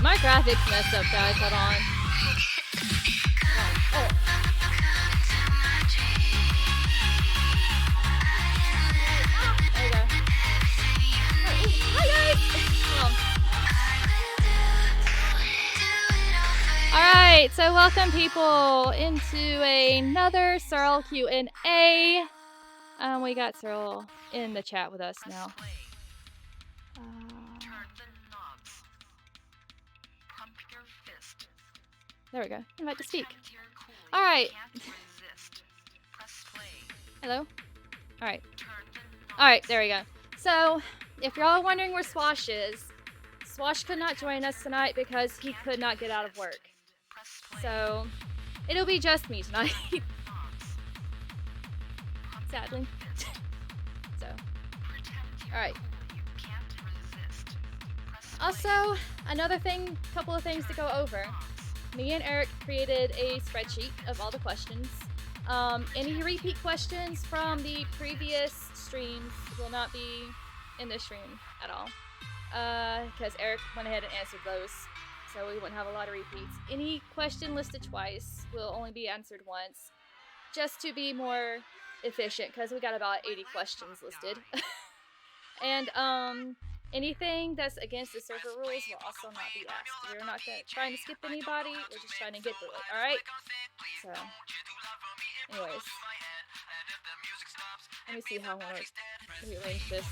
My graphics messed up, guys. Hold on. Oh. There you go. Hi, guys. All right, so welcome people into another S3RL Q&A. We got S3RL in the chat with us now. There we go. Invite to speak. All right. Hello. All right. All right. There we go. So, if you're all wondering where Swash is, Swash could not join us tonight because he could not get out of work. So, it'll be just me tonight. Sadly. So, all right. Also, couple of things to go over. Me and Eric created a spreadsheet of all the questions. Any repeat questions from the previous streams will not be in this stream at all. Because Eric went ahead and answered those, so we wouldn't have a lot of repeats. Any question listed twice will only be answered once, just to be more efficient, because we got about 80 questions listed. And anything that's against the server rules will also not be asked. We're not trying to skip anybody, we're just trying to get through it, alright? So, anyways. Let me see how I want to rearrange this.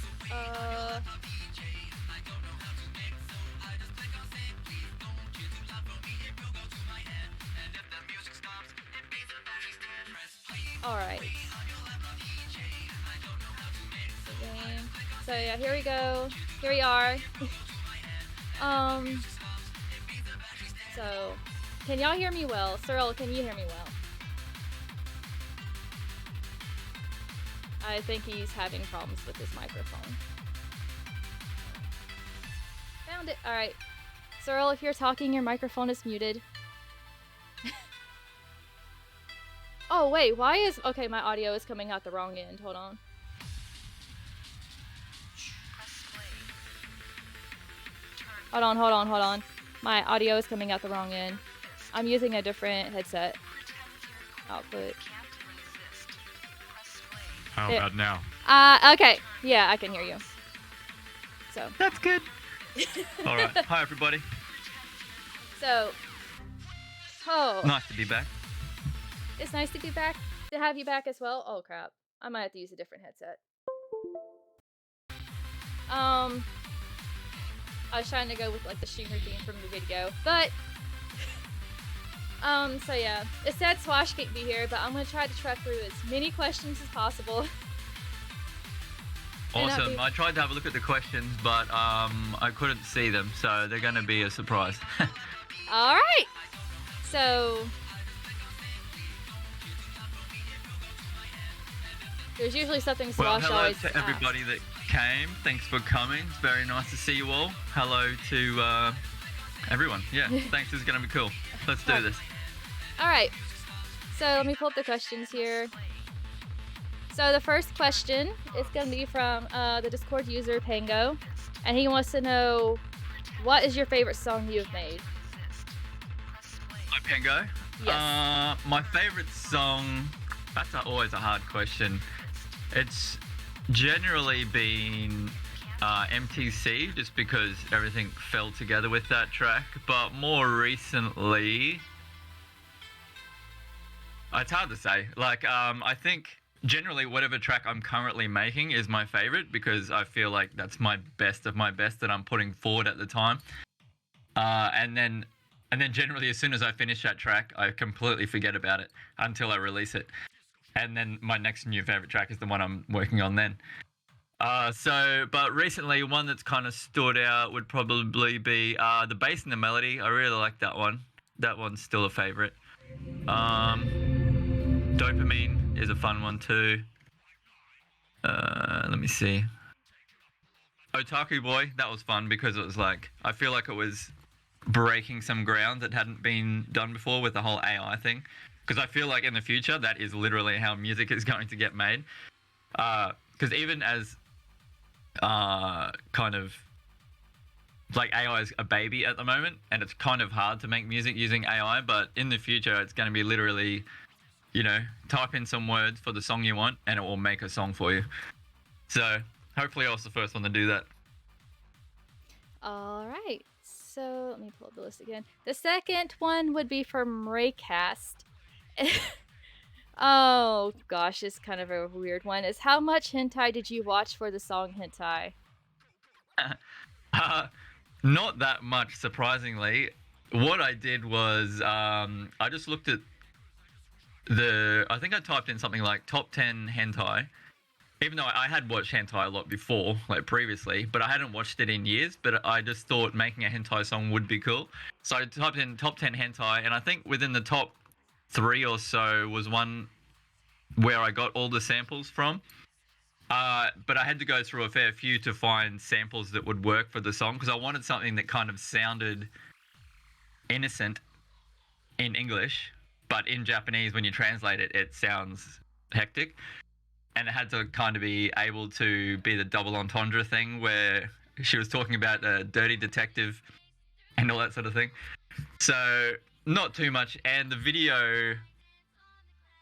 Alright. So yeah, here we go. Here we are. So, can y'all hear me well? S3RL, can you hear me well? I think he's having problems with his microphone. Found it. Alright. S3RL, if you're talking, your microphone is muted. Oh, wait, why is... Okay, my audio is coming out the wrong end. Hold on. Hold on. My audio is coming out the wrong end. I'm using a different headset output. How about now? Okay. Yeah, I can hear you. So. That's good. All right. Hi, everybody. So. Oh. Nice to be back. It's nice to be back. To have you back as well. Oh, crap. I might have to use a different headset. I was trying to go with like the streamer theme from the video, but so yeah, it said Swash can't be here, but I'm gonna try to track through as many questions as possible. Awesome. I tried to have a look at the questions, but I couldn't see them, so they're gonna be a surprise. All right. So there's usually something Swash always hello to everybody that came. Thanks for coming. It's very nice to see you all. Hello to everyone. Yeah, thanks. This is going to be cool. Let's do this. All right. So let me pull up the questions here. So the first question is going to be from the Discord user Pango, and he wants to know, what is your favorite song you've made? Hi, Pango. Yes. My favorite song, that's always a hard question. It's generally been MTC, just because everything fell together with that track. But more recently, it's hard to say. Like, I think generally whatever track I'm currently making is my favorite, because I feel like that's my best of my best that I'm putting forward at the time. And then generally, as soon as I finish that track, I completely forget about it until I release it. And then my next new favorite track is the one I'm working on then. But recently, one that's kind of stood out would probably be the bass and the melody. I really like that one. That one's still a favorite. Dopamine is a fun one too. Let me see. Otaku Boy, that was fun because it was like, I feel like it was breaking some ground that hadn't been done before with the whole AI thing. Because I feel like in the future, that is literally how music is going to get made. Because even as kind of like AI is a baby at the moment, and it's kind of hard to make music using AI. But in the future, it's going to be literally, type in some words for the song you want, and it will make a song for you. So hopefully, I was the first one to do that. All right. So let me pull up the list again. The second one would be from Raycast. Oh gosh, it's kind of a weird one. Is how much hentai did you watch for the song Hentai? Not that much, surprisingly. What I did was I just looked at I think I typed in something like top 10 hentai, even though I had watched hentai a lot before, like previously, but I hadn't watched it in years. But I just thought making a hentai song would be cool. So I typed in top 10 hentai, and I think within the top three or so was one where I got all the samples from. But I had to go through a fair few to find samples that would work for the song because I wanted something that kind of sounded innocent in English, but in Japanese, when you translate it, it sounds hectic. And it had to kind of be able to be the double entendre thing where she was talking about a dirty detective and all that sort of thing. So, not too much. And the video,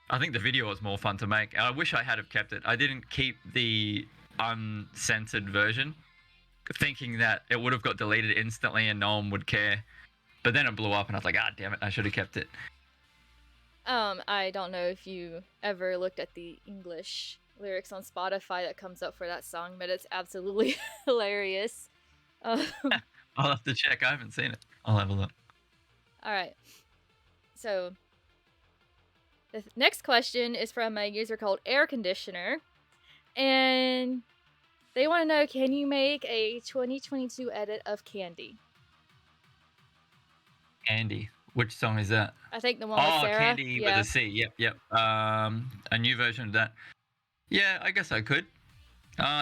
I think the video was more fun to make. And I wish I had have kept it. I didn't keep the uncensored version, thinking that it would have got deleted instantly and no one would care. But then it blew up and I was like, ah, damn it, I should have kept it. I don't know if you ever looked at the English lyrics on Spotify that comes up for that song, but it's absolutely hilarious. I'll have to check. I haven't seen it. I'll have a look. All right. So the next question is from a user called Air Conditioner, and they want to know: can you make a 2022 edit of Candy? Candy. Which song is that? I think the one with Sarah. Candy with a C. Yep. A new version of that. Yeah, I guess I could.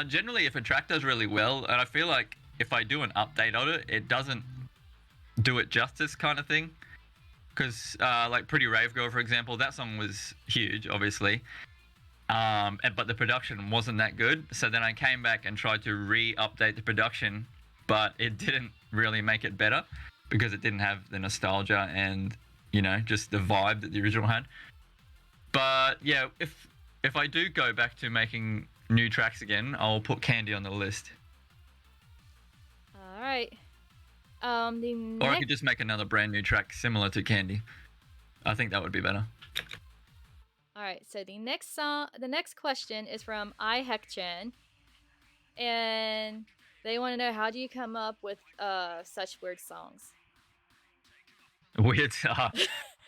Generally, if a track does really well, and I feel like if I do an update on it, it doesn't do it justice, kind of thing. Because, like Pretty Rave Girl, for example, that song was huge, obviously. But the production wasn't that good. So then I came back and tried to re-update the production, but it didn't really make it better because it didn't have the nostalgia and, just the vibe that the original had. But yeah, if I do go back to making new tracks again, I'll put Candy on the list. All right. Or I could just make another brand new track similar to Candy. I think that would be better. All right. So the next question is from iHeckchan, and they want to know, how do you come up with such weird songs? Weird.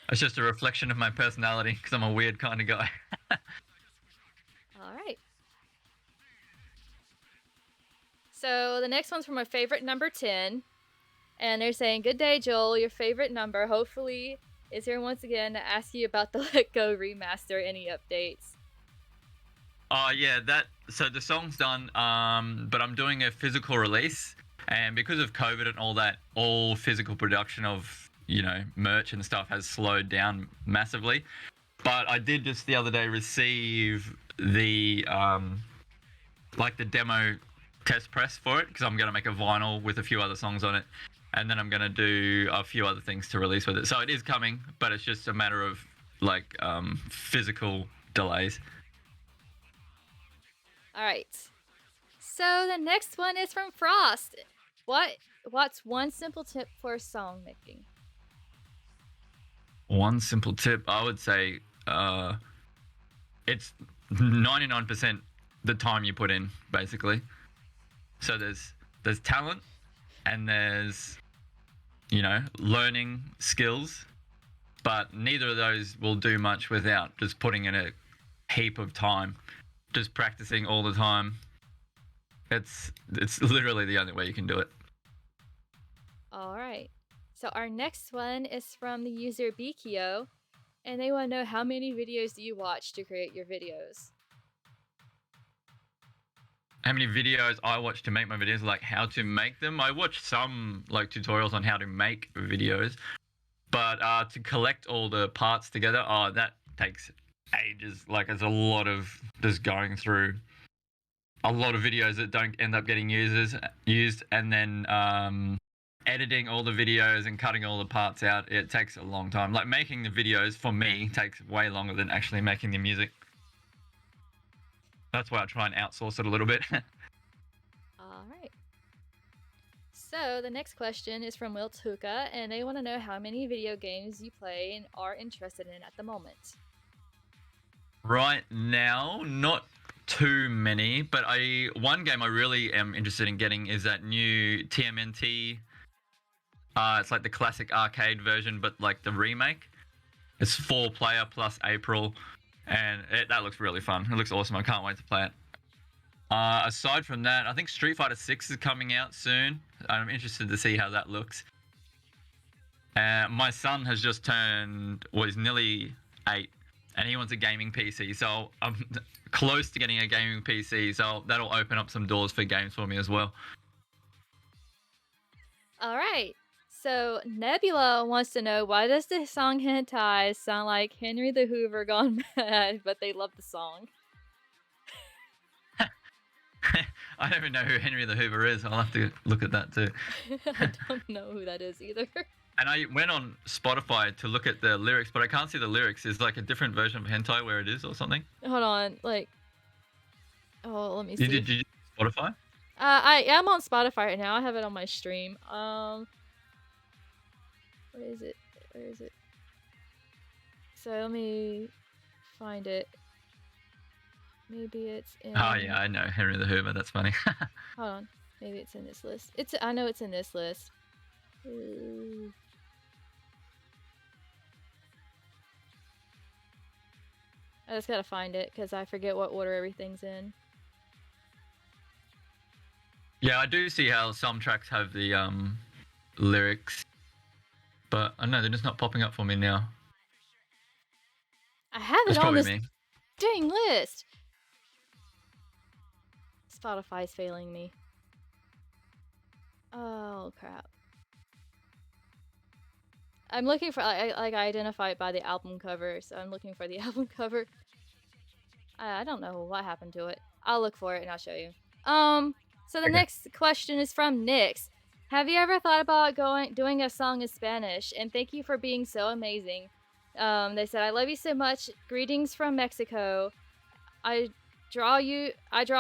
It's just a reflection of my personality because I'm a weird kind of guy. All right. So the next one's from my favorite number 10. And they're saying, good day, Joel. Your favorite number, hopefully, is here once again to ask you about the Let Go remaster. Any updates? Oh, yeah. So the song's done, but I'm doing a physical release. And because of COVID and all that, all physical production of, merch and stuff has slowed down massively. But I did just the other day receive the the demo test press for it because I'm going to make a vinyl with a few other songs on it. And then I'm going to do a few other things to release with it. So it is coming, but it's just a matter of physical delays. All right. So the next one is from Frost. What's one simple tip for song making? One simple tip, I would say, it's 99% the time you put in, basically. So there's talent, and there's learning skills, but neither of those will do much without just putting in a heap of time, just practicing all the time. It's literally the only way you can do it. All right. So our next one is from the user Bikio, and they want to know, how many videos do you watch to create your videos? How many videos I watch to make my videos, like how to make them. I watch some tutorials on how to make videos, but to collect all the parts together, that takes ages. It's a lot of just going through a lot of videos that don't end up getting used, and then editing all the videos and cutting all the parts out, it takes a long time. Like making the videos for me takes way longer than actually making the music. That's why I try and outsource it a little bit. All right. So the next question is from Will Tuka, and they want to know how many video games you play and are interested in at the moment. Right now, not too many, but one game I really am interested in getting is that new TMNT. It's like the classic arcade version, but like the remake. It's 4-player plus April, and that looks really fun. It looks awesome. I can't wait to play it. Aside from that, I think Street Fighter 6 is coming out soon. I'm interested to see how that looks. My son has just turned, well, he's nearly 8, and he wants a gaming PC. So I'm close to getting a gaming PC. So that'll open up some doors for games for me as well. All right. So Nebula wants to know, why does the song Hentai sound like Henry the Hoover gone mad, but they love the song? I don't even know who Henry the Hoover is. I'll have to look at that too. I don't know who that is either. And I went on Spotify to look at the lyrics, but I can't see the lyrics. Is like a different version of hentai where it is or something? Hold on, like, oh, let me see. Did you Spotify? I am on Spotify right now. I have it on my stream. Where is it? Where is it? So let me find it. Maybe it's in. Oh yeah, I know Henry the Hoover. That's funny. Hold on. Maybe it's in this list. I know it's in this list. I just gotta find it because I forget what order everything's in. Yeah, I do see how some tracks have the lyrics, but I know they're just not popping up for me now. I have it on this dang list. Spotify's failing me. Oh crap. I'm looking for, I identify it by the album cover, so I'm looking for the album cover. I don't know what happened to it. I'll look for it and I'll show you. So the next question is from Nyx. Have you ever thought about doing a song in Spanish? And thank you for being so amazing. They said, I love you so much. Greetings from Mexico. I draw,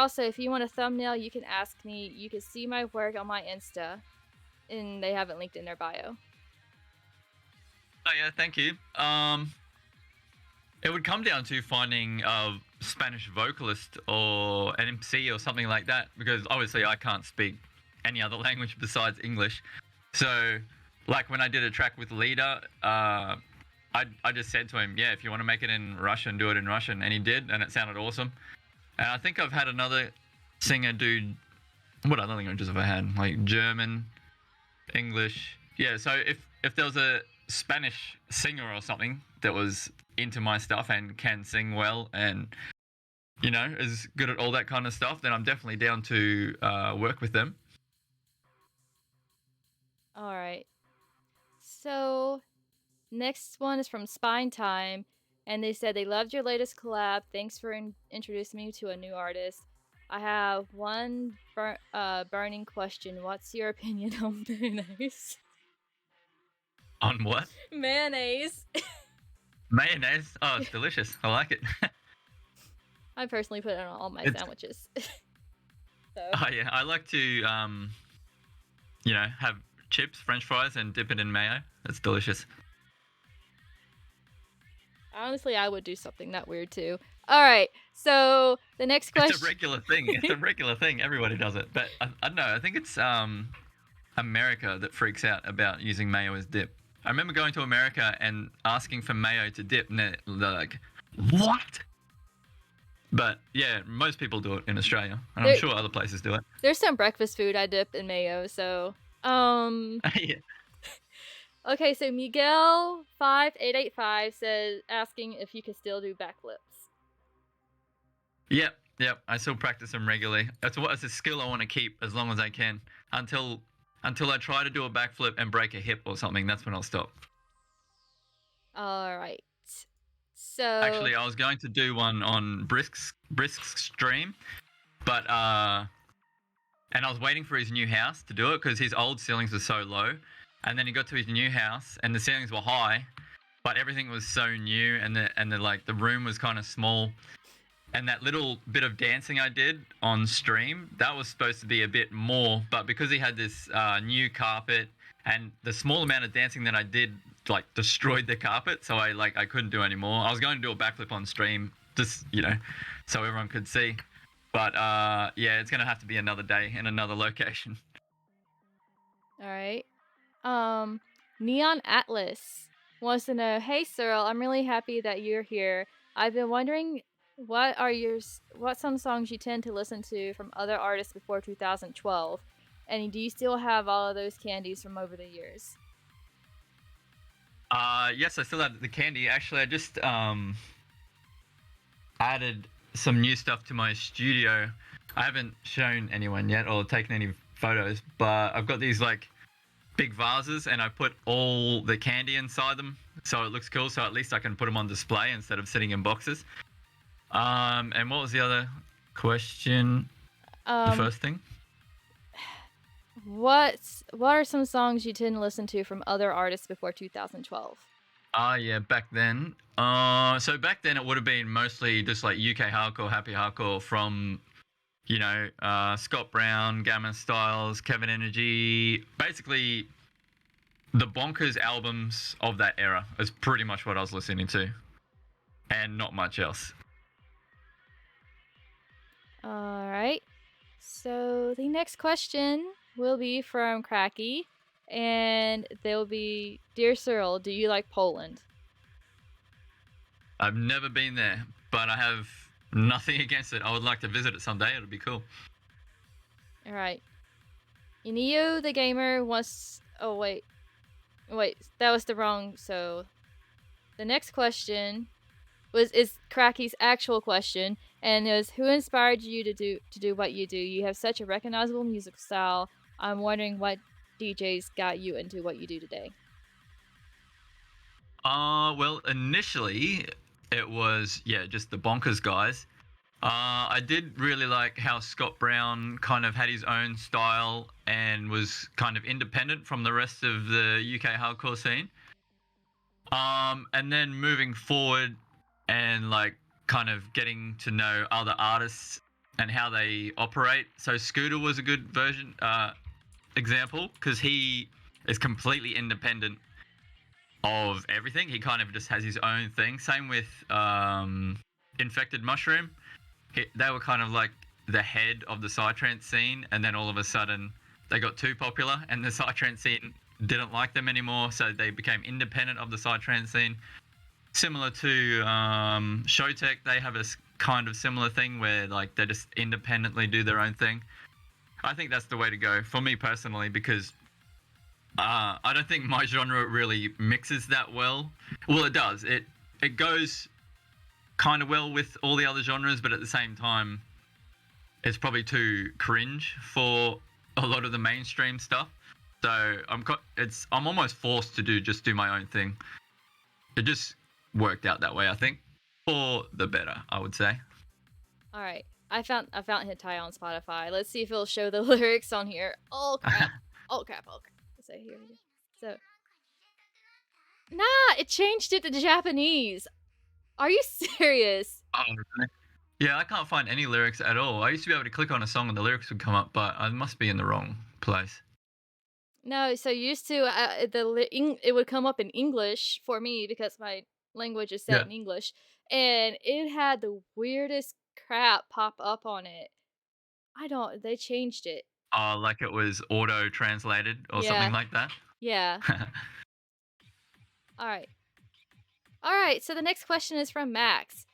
so if you want a thumbnail, you can ask me. You can see my work on my Insta. And they haven't linked in their bio. Oh yeah, thank you. It would come down to finding a Spanish vocalist or an MC or something like that, because obviously I can't speak any other language besides English. So, like when I did a track with Leader, I just said to him, yeah, if you want to make it in Russian, do it in Russian, and he did, and it sounded awesome. And I think I've had another singer do, what other languages have I had? Like German, English. Yeah, so if there was a Spanish singer or something that was into my stuff and can sing well and, you know, is good at all that kind of stuff, then I'm definitely down to work with them. All right. So next one is from Spine Time, and they said they loved your latest collab. Thanks for introducing me to a new artist. I have one burning question. What's your opinion on mayonnaise? On what? Mayonnaise. Mayonnaise? Oh, it's delicious. I like it. I personally put it on all my sandwiches. So. Oh yeah, I like to, you know, have chips, French fries, and dip it in mayo. It's delicious. Honestly, I would do something that weird too. All right, so the next question. It's a regular thing. It's a regular thing. Everybody does it, but I don't know. I think it's America that freaks out about using mayo as dip. I remember going to America and asking for mayo to dip, and they're like, "What?" But yeah, most people do it in Australia, and I'm sure other places do it. There's some breakfast food I dip in mayo, so yeah. Okay, so Miguel5885 says, asking if you can still do backflips. Yep. I still practice them regularly. It's a skill I want to keep as long as I can until I try to do a backflip and break a hip or something. That's when I'll stop. All right. So actually, I was going to do one on Brisk's stream, but and I was waiting for his new house to do it because his old ceilings were so low. And then he got to his new house, and the ceilings were high, but everything was so new, and the room was kind of small. And that little bit of dancing I did on stream, that was supposed to be a bit more, but because he had this new carpet and the small amount of dancing that I did like destroyed the carpet, so I couldn't do any more. I was going to do a backflip on stream, just so everyone could see. But yeah, it's gonna have to be another day in another location. All right. Neon Atlas wants to know, "Hey Cyril, I'm really happy that you're here. I've been wondering what some songs you tend to listen to from other artists before 2012, and do you still have all of those candies from over the years?" Yes, I still have the candy. Actually, I just added some new stuff to my studio. I haven't shown anyone yet or taken any photos, but I've got these like big vases and I put all the candy inside them, so it looks cool. So at least I can put them on display instead of sitting in boxes. And what was the other question? The first thing. What are some songs you tend to listen to from other artists before 2012? Yeah, back then. So back then it would have been mostly just like UK hardcore, happy hardcore from, Scott Brown, Gamma Styles, Kevin Energy. Basically, the Bonkers albums of that era is pretty much what I was listening to, and not much else. All right. So the next question will be from Cracky, and they'll be, "Dear Cyril, do you like Poland?" I've never been there, but I have nothing against it. I would like to visit it someday. It'll be cool. All right. Inio the gamer wants. Oh wait, that was the wrong. So the next question is Cracky's actual question, and it was, "Who inspired you to do what you do? You have such a recognizable music style. I'm wondering what DJs got you into what you do today." Well, initially it was just the Bonkers guys. I did really like how Scott Brown kind of had his own style and was kind of independent from the rest of the UK hardcore scene. And then moving forward and like kind of getting to know other artists and how they operate. So Scooter was a good example because he is completely independent of everything. He kind of just has his own thing. Same with Infected Mushroom. They were kind of like the head of the psytrance scene, and then all of a sudden they got too popular and the psytrance scene didn't like them anymore, so they became independent of the psytrance scene. Similar to Showtech, they have a kind of similar thing where like they just independently do their own thing. I think that's the way to go for me personally, because I don't think my genre really mixes that well. Well, it does. It goes kind of well with all the other genres, but at the same time, it's probably too cringe for a lot of the mainstream stuff. So I'm almost forced to do my own thing. It just worked out that way, I think, for the better, I would say. All right, I found Hentai on Spotify. Let's see if it'll show the lyrics on here. Oh crap! Oh crap! So here we go. So, nah, it changed it to Japanese. Are you serious? Oh, really? Yeah, I can't find any lyrics at all. I used to be able to click on a song and the lyrics would come up, but I must be in the wrong place. No, so used to it would come up in English for me because my language is set in English, and it had the weirdest crap pop up on it. They changed it. Oh, like it was auto translated or something like that? Yeah. All right, so the next question is from Max.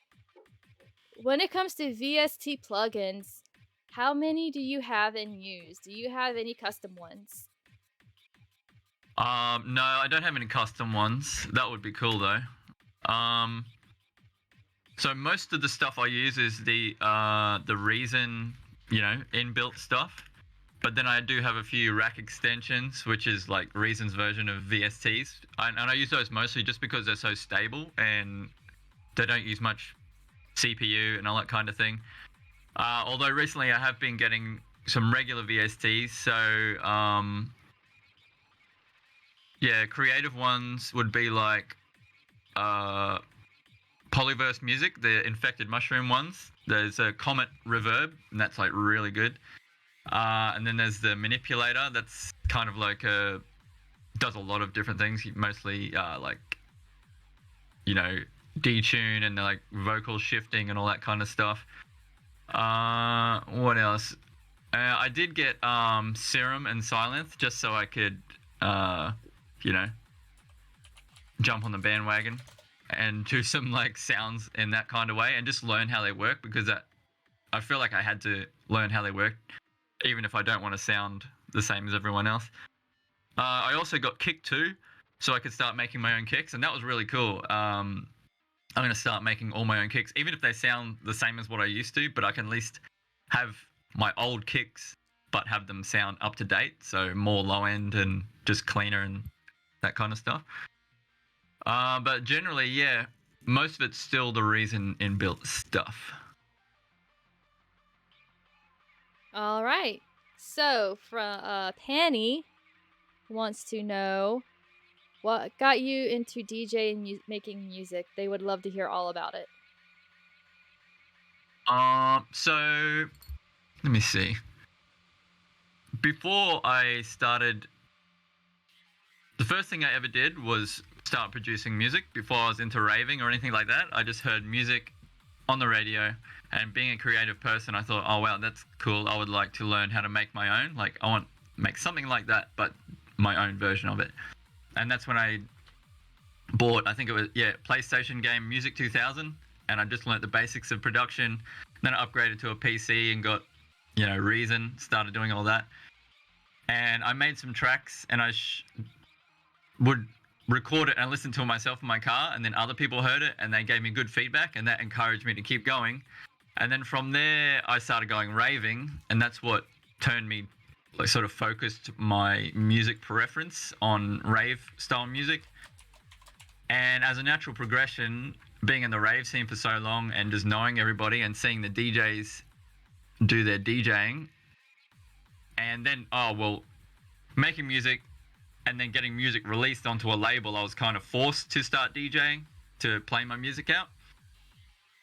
When it comes to VST plugins, how many do you have and use? Do you have any custom ones? No, I don't have any custom ones. That would be cool though. So most of the stuff I use is the Reason, inbuilt stuff. But then I do have a few rack extensions, which is like Reason's version of VSTs. And I use those mostly just because they're so stable and they don't use much CPU and all that kind of thing. Although recently I have been getting some regular VSTs. So yeah, creative ones would be like uh, Polyverse Music, the Infected Mushroom ones. There's a Comet Reverb, and that's like really good. And then there's the Manipulator. That's kind of like does a lot of different things. Mostly like detune and like vocal shifting and all that kind of stuff. What else? I did get Serum and Silence just so I could you know jump on the bandwagon and do some like sounds in that kind of way and just learn how they work, because I feel like I had to learn how they work even if I don't want to sound the same as everyone else. I also got Kick 2 so I could start making my own kicks, and that was really cool. I'm going to start making all my own kicks, even if they sound the same as what I used to, but I can at least have my old kicks but have them sound up to date, so more low end and just cleaner and that kind of stuff. But generally, yeah, most of it's still the reason inbuilt stuff. All right. So, from Penny wants to know what got you into DJ and making music. They would love to hear all about it. So let me see. Before I started, the first thing I ever did was start producing music. Before I was into raving or anything like that, I just heard music on the radio, and being a creative person, I thought, oh wow, that's cool. I would like to learn how to make my own. Like I want to make something like that, but my own version of it. And that's when I bought, I think it was PlayStation game Music 2000, and I just learnt the basics of production. Then I upgraded to a PC and got Reason, started doing all that. And I made some tracks, and I would record it and listen to it myself in my car, and then other people heard it and they gave me good feedback, and that encouraged me to keep going. And then from there I started going raving, and that's what turned me, like, sort of focused my music preference on rave style music. And as a natural progression, being in the rave scene for so long and just knowing everybody and seeing the DJs do their DJing, and then making music and then getting music released onto a label, I was kind of forced to start DJing to play my music out.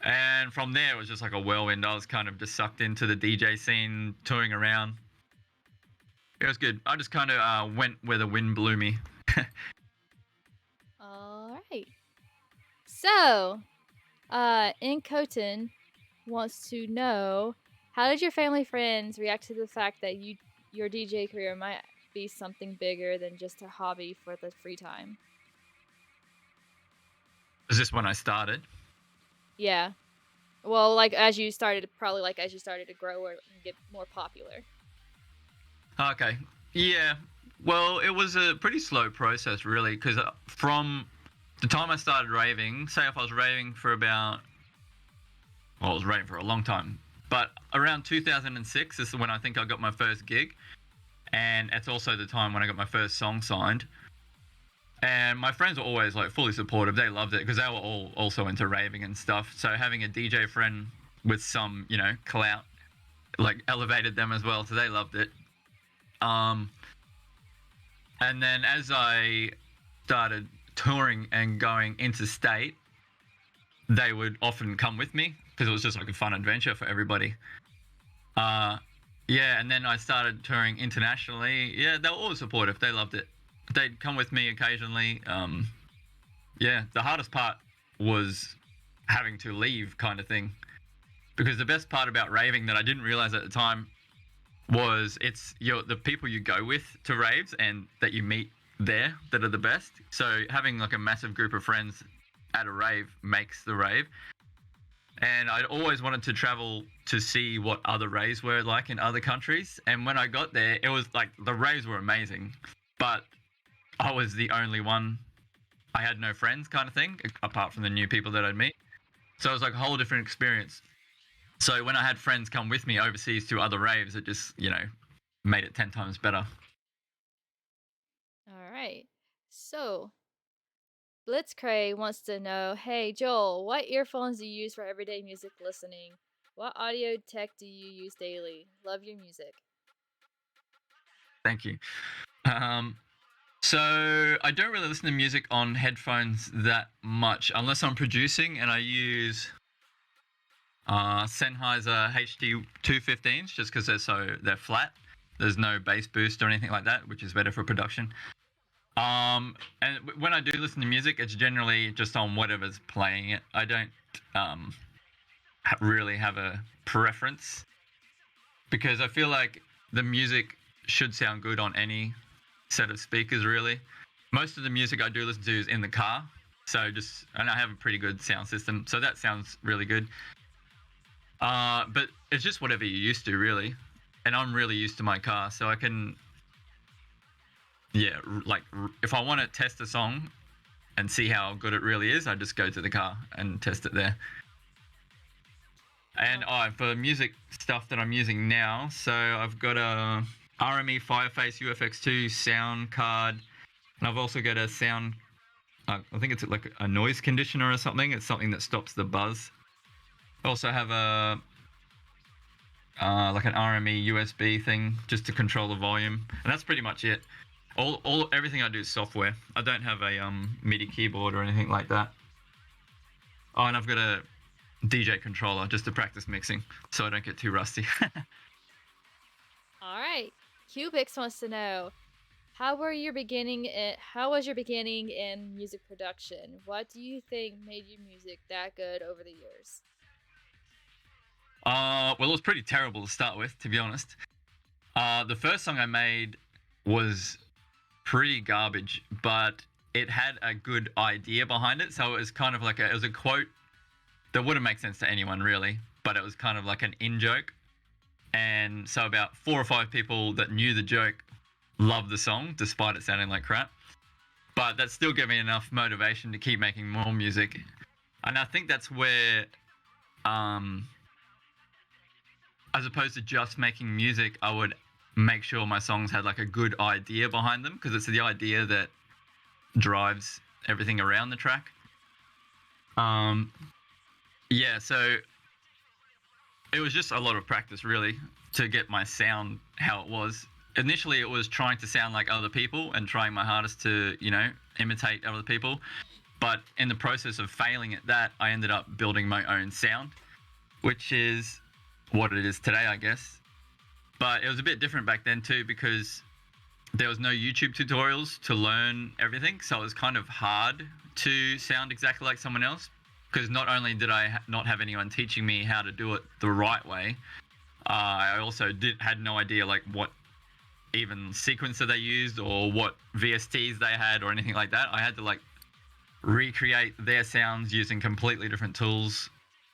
And from there, it was just like a whirlwind. I was kind of just sucked into the DJ scene, touring around. It was good. I just kind of went where the wind blew me. All right. So, Incoten wants to know, how did your family friends react to the fact that your DJ career might be something bigger than just a hobby for the free time? Was this when I started? Yeah. Well, like as you started to grow or get more popular. Okay. Yeah. Well, it was a pretty slow process, really, because from the time I started raving, say if I was raving for I was raving for a long time, but around 2006 is when I think I got my first gig, and it's also the time when I got my first song signed. And my friends were always like fully supportive. They loved it because they were all also into raving and stuff. So having a DJ friend with some, clout, like, elevated them as well. So they loved it. And then as I started touring and going interstate, they would often come with me because it was just like a fun adventure for everybody. Yeah, and then I started touring internationally. Yeah, they were always supportive. They loved it. They'd come with me occasionally. Yeah, the hardest part was having to leave, kind of thing. Because the best part about raving that I didn't realize at the time was it's the people you go with to raves and that you meet there that are the best. So having like a massive group of friends at a rave makes the rave. And I'd always wanted to travel to see what other raves were like in other countries. And when I got there, it was like the raves were amazing, but I was the only one. I had no friends, kind of thing, apart from the new people that I'd meet. So it was like a whole different experience. So when I had friends come with me overseas to other raves, it just, made it 10 times better. All right. So, Blitzcray wants to know, hey Joel, what earphones do you use for everyday music listening? What audio tech do you use daily? Love your music. Thank you. Um, so I don't really listen to music on headphones that much unless I'm producing, and I use Sennheiser HD 215s just because they're flat. There's no bass boost or anything like that, which is better for production. And when I do listen to music, it's generally just on whatever's playing it. I don't really have a preference because I feel like the music should sound good on any set of speakers, really. Most of the music I do listen to is in the car, and I have a pretty good sound system, so that sounds really good. But it's just whatever you're used to, really. And I'm really used to my car, so I can, yeah, if I want to test a song and see how good it really is, I just go to the car and test it there. And for music stuff that I'm using now, so I've got a RME Fireface UFX2 sound card, and I've also got a sound. I think it's like a noise conditioner or something. It's something that stops the buzz. I also have a like an RME USB thing just to control the volume, and that's pretty much it. Everything I do is software. I don't have a MIDI keyboard or anything like that. Oh, and I've got a DJ controller just to practice mixing, so I don't get too rusty. All right. Cubix wants to know, how was your beginning in music production? What do you think made your music that good over the years? Well, it was pretty terrible to start with, to be honest. The first song I made was pretty garbage, but it had a good idea behind it. So it was kind of like it was a quote that wouldn't make sense to anyone really, but it was kind of like an in-joke. And so about 4 or 5 people that knew the joke loved the song, despite it sounding like crap. But that still gave me enough motivation to keep making more music. And I think that's where, as opposed to just making music, I would make sure my songs had like a good idea behind them, because it's the idea that drives everything around the track. Yeah, so it was just a lot of practice, really, to get my sound how it was. Initially, it was trying to sound like other people and trying my hardest to, imitate other people. But in the process of failing at that, I ended up building my own sound, which is what it is today, I guess. But it was a bit different back then too, because there was no YouTube tutorials to learn everything. So it was kind of hard to sound exactly like someone else, because not only did I not have anyone teaching me how to do it the right way, I also had no idea like what even sequencer they used or what VSTs they had or anything like that. I had to like recreate their sounds using completely different tools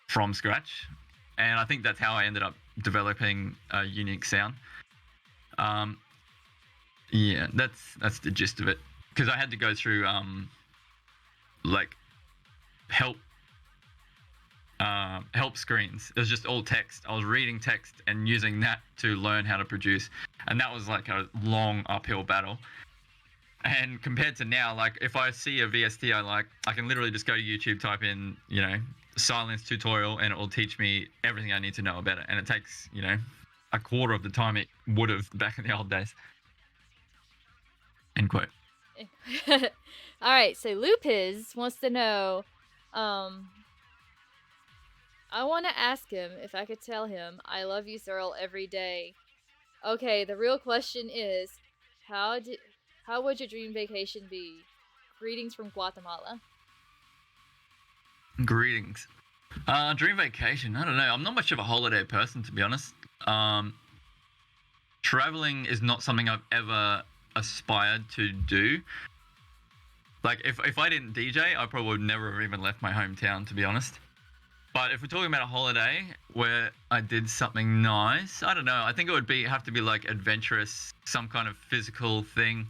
from scratch. And I think that's how I ended up developing a unique sound. Yeah, that's the gist of it. Because I had to go through like help screens. It was just all text. I was reading text and using that to learn how to produce, and that was like a long uphill battle. And compared to now, like if I see a VST I like, I can literally just go to YouTube, type in, silence tutorial, and it will teach me everything I need to know about it. And it takes, a quarter of the time it would have back in the old days. End quote. All right, so Lupus wants to know, I want to ask him if I could tell him I love you, Cyril, every day. Okay, the real question is, how would your dream vacation be? Greetings from Guatemala. Greetings. Dream vacation. I don't know. I'm not much of a holiday person, to be honest. Traveling is not something I've ever aspired to do. Like if I didn't DJ, I probably would never have even left my hometown, to be honest. But if we're talking about a holiday where I did something nice, I don't know. I think it would have to be like adventurous, some kind of physical thing.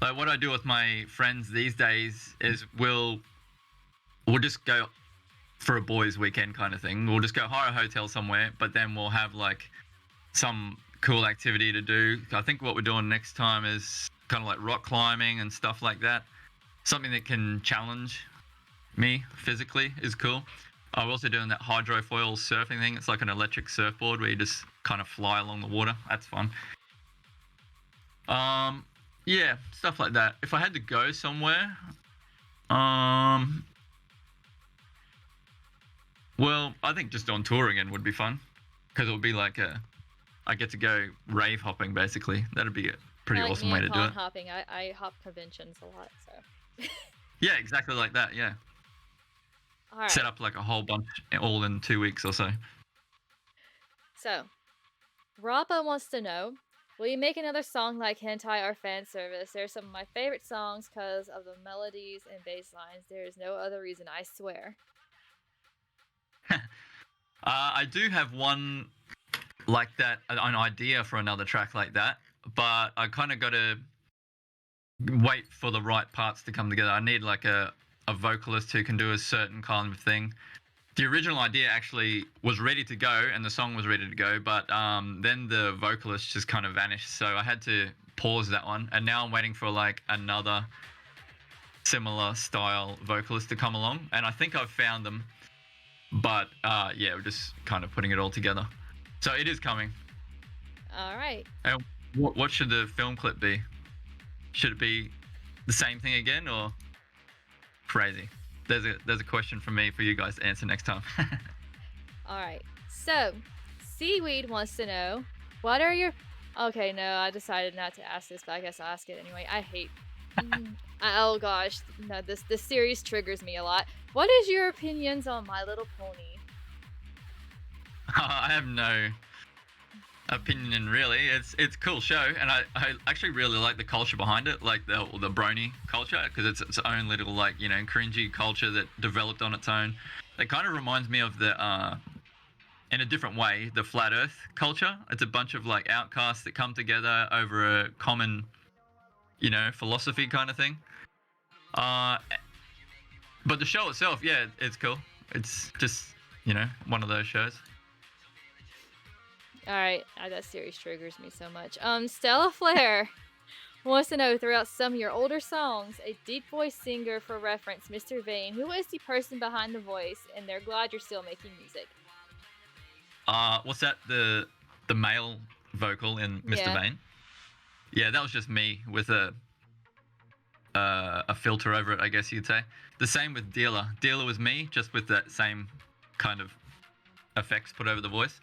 Like what I do with my friends these days is we'll just go for a boys' weekend kind of thing. We'll just go hire a hotel somewhere, but then we'll have like some cool activity to do. I think what we're doing next time is kind of like rock climbing and stuff like that. Something that can challenge me physically is cool. I'm also doing that hydrofoil surfing thing. It's like an electric surfboard where you just kind of fly along the water. That's fun. Um, yeah, stuff like that. If I had to go somewhere, um, well, I think just on tour again would be fun because it would be like I get to go rave hopping basically. That'd be a pretty Kind of like awesome me way and to do con it. hopping. I hop conventions a lot, so. Yeah, exactly like that. Yeah, All set right. up like a whole bunch all in 2 weeks or so. So, Rappa wants to know, will you make another song like Hentai or Fan Service? They're some of my favorite songs because of the melodies and bass lines. There is no other reason, I swear. I do have one like that, an idea for another track like that, but I kind of got to wait for the right parts to come together. I need like a vocalist who can do a certain kind of thing. The original idea actually was ready to go and the song was ready to go, but then the vocalist just kind of vanished. So I had to pause that one. And now I'm waiting for like another similar style vocalist to come along. And I think I've found them. But yeah, we're just kind of putting it all together. So it is coming. All right. And what should the film clip be? Should it be the same thing again or crazy? There's a question from me for you guys to answer next time. All right. So, Seaweed wants to know, what are your... Okay, no, I decided not to ask this, but I guess I'll ask it anyway. I hate... oh gosh, no, this series triggers me a lot. What is your opinions on My Little Pony? I have no opinion really. It's a cool show, and I actually really like the culture behind it, like the brony culture, because it's its own little like cringy culture that developed on its own. It kind of reminds me of the in a different way, the flat Earth culture. It's a bunch of like outcasts that come together over a common philosophy kind of thing. But the show itself, yeah, it's cool. It's just one of those shows. Alright, that series triggers me so much. Stella Flair wants to know, throughout some of your older songs, a deep voice singer for reference, Mr. Vane. Who is the person behind the voice? And they're glad you're still making music. What's that? The male vocal in Mr. Vane? Yeah, that was just me with a filter over it, I guess you'd say. The same with Dealer. Dealer was me, just with that same kind of effects put over the voice.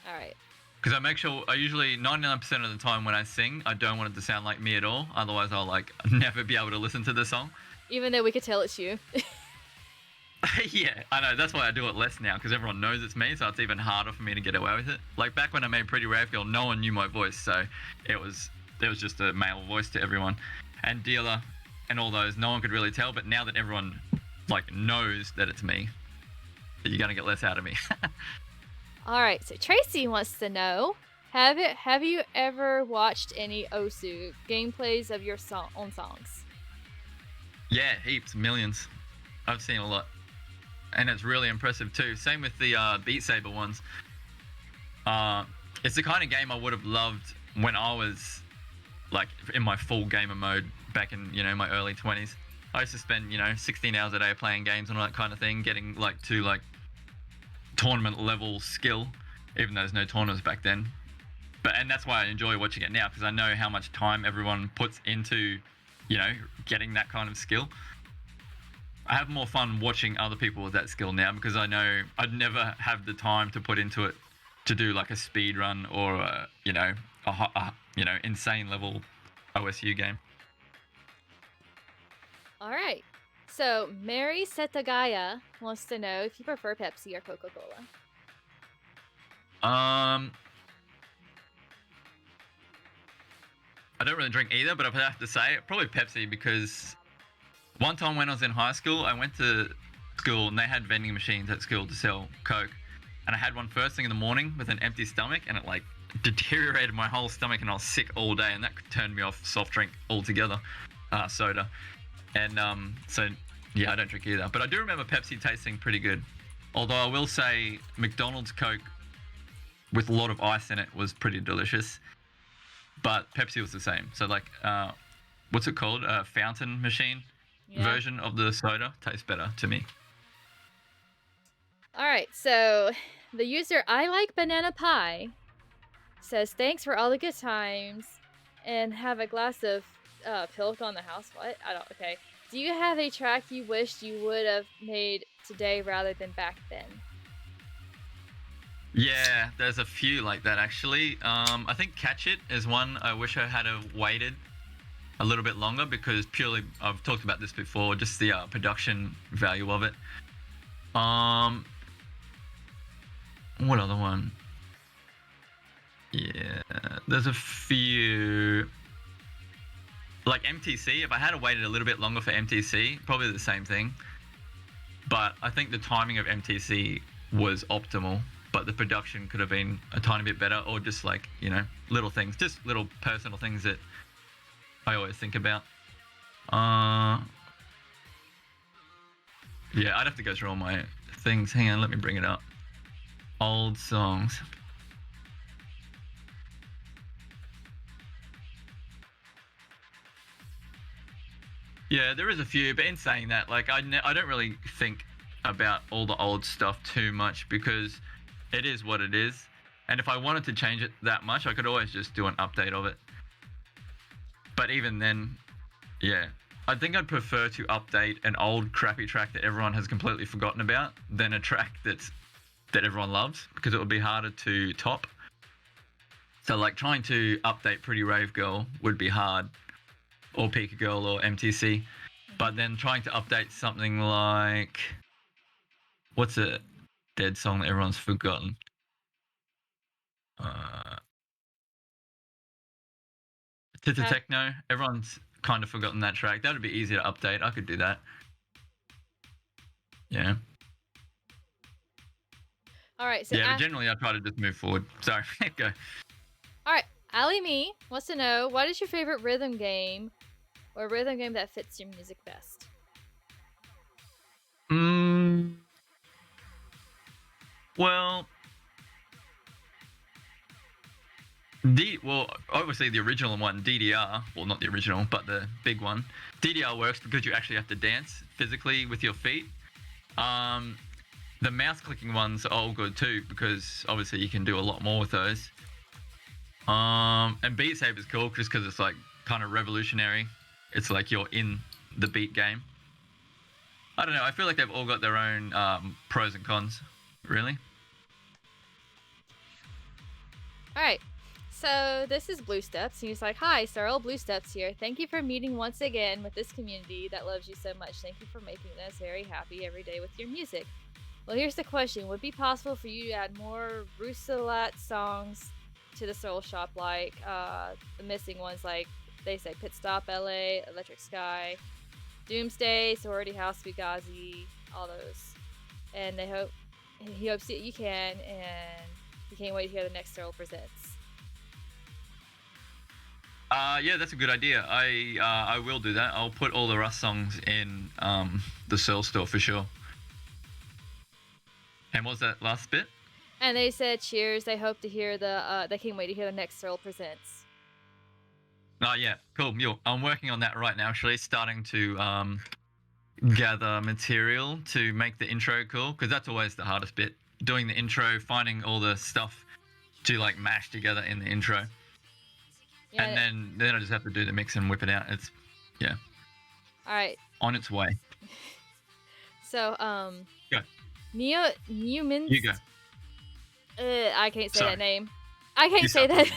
Alright. Because I make sure, I usually 99% of the time when I sing, I don't want it to sound like me at all. Otherwise, I'll like never be able to listen to the song. Even though we could tell it's you. Yeah, I know. That's why I do it less now, because everyone knows it's me, so it's even harder for me to get away with it. Like back when I made Pretty Rave Girl, no one knew my voice, so it was just a male voice to everyone. And Dealer and all those, no one could really tell. But now that everyone like knows that it's me, you're gonna get less out of me. Alright, so Tracy wants to know, have you ever watched any Osu gameplays of your own songs? Yeah, heaps, millions. I've seen a lot. And it's really impressive too. Same with the Beat Saber ones. It's the kind of game I would have loved when I was like in my full gamer mode back in my early 20s. I used to spend 16 hours a day playing games and all that kind of thing, getting like to like tournament level skill, even though there's no tournaments back then. And that's why I enjoy watching it now, because I know how much time everyone puts into getting that kind of skill. I have more fun watching other people with that skill now, because I know I'd never have the time to put into it to do like a speed run or a insane level OSU game. All right. So Mary Setagaya wants to know if you prefer Pepsi or Coca-Cola. I don't really drink either, but I have to say probably Pepsi, because one time when I was in high school, I went to school and they had vending machines at school to sell Coke. And I had one first thing in the morning with an empty stomach, and it like deteriorated my whole stomach and I was sick all day, and that turned me off soft drink altogether, soda. And so yeah, I don't drink either. But I do remember Pepsi tasting pretty good. Although I will say McDonald's Coke with a lot of ice in it was pretty delicious. But Pepsi was the same. So like, what's it called? A fountain machine version of the soda tastes better to me. All right, so the user I Like Banana Pie says, thanks for all the good times and have a glass of Pilk on the house. What? I don't. Okay. Do you have a track you wished you would have made today rather than back then? Yeah, there's a few like that actually. I think Catch It is one I wish I had have waited a little bit longer because purely I've talked about this before, just the production value of it. What other one? Yeah, there's a few. Like MTC, if I had waited a little bit longer for MTC, probably the same thing. But I think the timing of MTC was optimal, but the production could have been a tiny bit better, or just like, you know, little things, just little personal things that I always think about. Yeah, I'd have to go through all my things. Hang on, let me bring it up. Old songs. Yeah, there is a few, but in saying that, like I don't really think about all the old stuff too much because it is what it is. And if I wanted to change it that much, I could always just do an update of it. But even then, yeah, I think I'd prefer to update an old crappy track that everyone has completely forgotten about than a track that everyone loves, because it would be harder to top. So like trying to update Pretty Rave Girl would be hard, or Pika Girl or MTC. But then trying to update something like, what's a dead song that everyone's forgotten? Tita Techno. Everyone's kind of forgotten that track. That would be easy to update. I could do that. Yeah. All right. So yeah, but generally I try to just move forward. Sorry, go. All right. Ali Me wants to know, what is your favorite rhythm game or rhythm game that fits your music best? Well, obviously the original one, DDR. Well, not the original, but the big one. DDR works because you actually have to dance physically with your feet. The mouse clicking ones are all good too because obviously you can do a lot more with those. And Beat Saber's cool just because it's like kind of revolutionary. It's like you're in the beat game. I don't know. I feel like they've all got their own pros and cons, really. All right. So this is Blue Steps, and he's like, "Hi, S3RL, Blue Steps here. Thank you for meeting once again with this community that loves you so much. Thank you for making us very happy every day with your music. Well, here's the question: would it be possible for you to add more Rusalat songs to the S3RL shop, like the missing ones, like they say Pit Stop LA, Electric Sky, Doomsday, Sorority House, Fugazi, all those. And he hopes that you can, and he can't wait to hear the next S3RL presents." Yeah, that's a good idea. I will do that. I'll put all the Rust songs in the S3RL store for sure. And what was that last bit? And they said, "Cheers. They hope to hear they can't wait to hear the next S3RL presents." Oh yeah, cool. I'm working on that right now. Actually, starting to gather material to make the intro cool, because that's always the hardest bit. Doing the intro, finding all the stuff to like mash together in the intro. Yeah, and then I just have to do the mix and whip it out. It's yeah. All right. On its way. So go. Newman. You go. I can't say that name. I can't say that.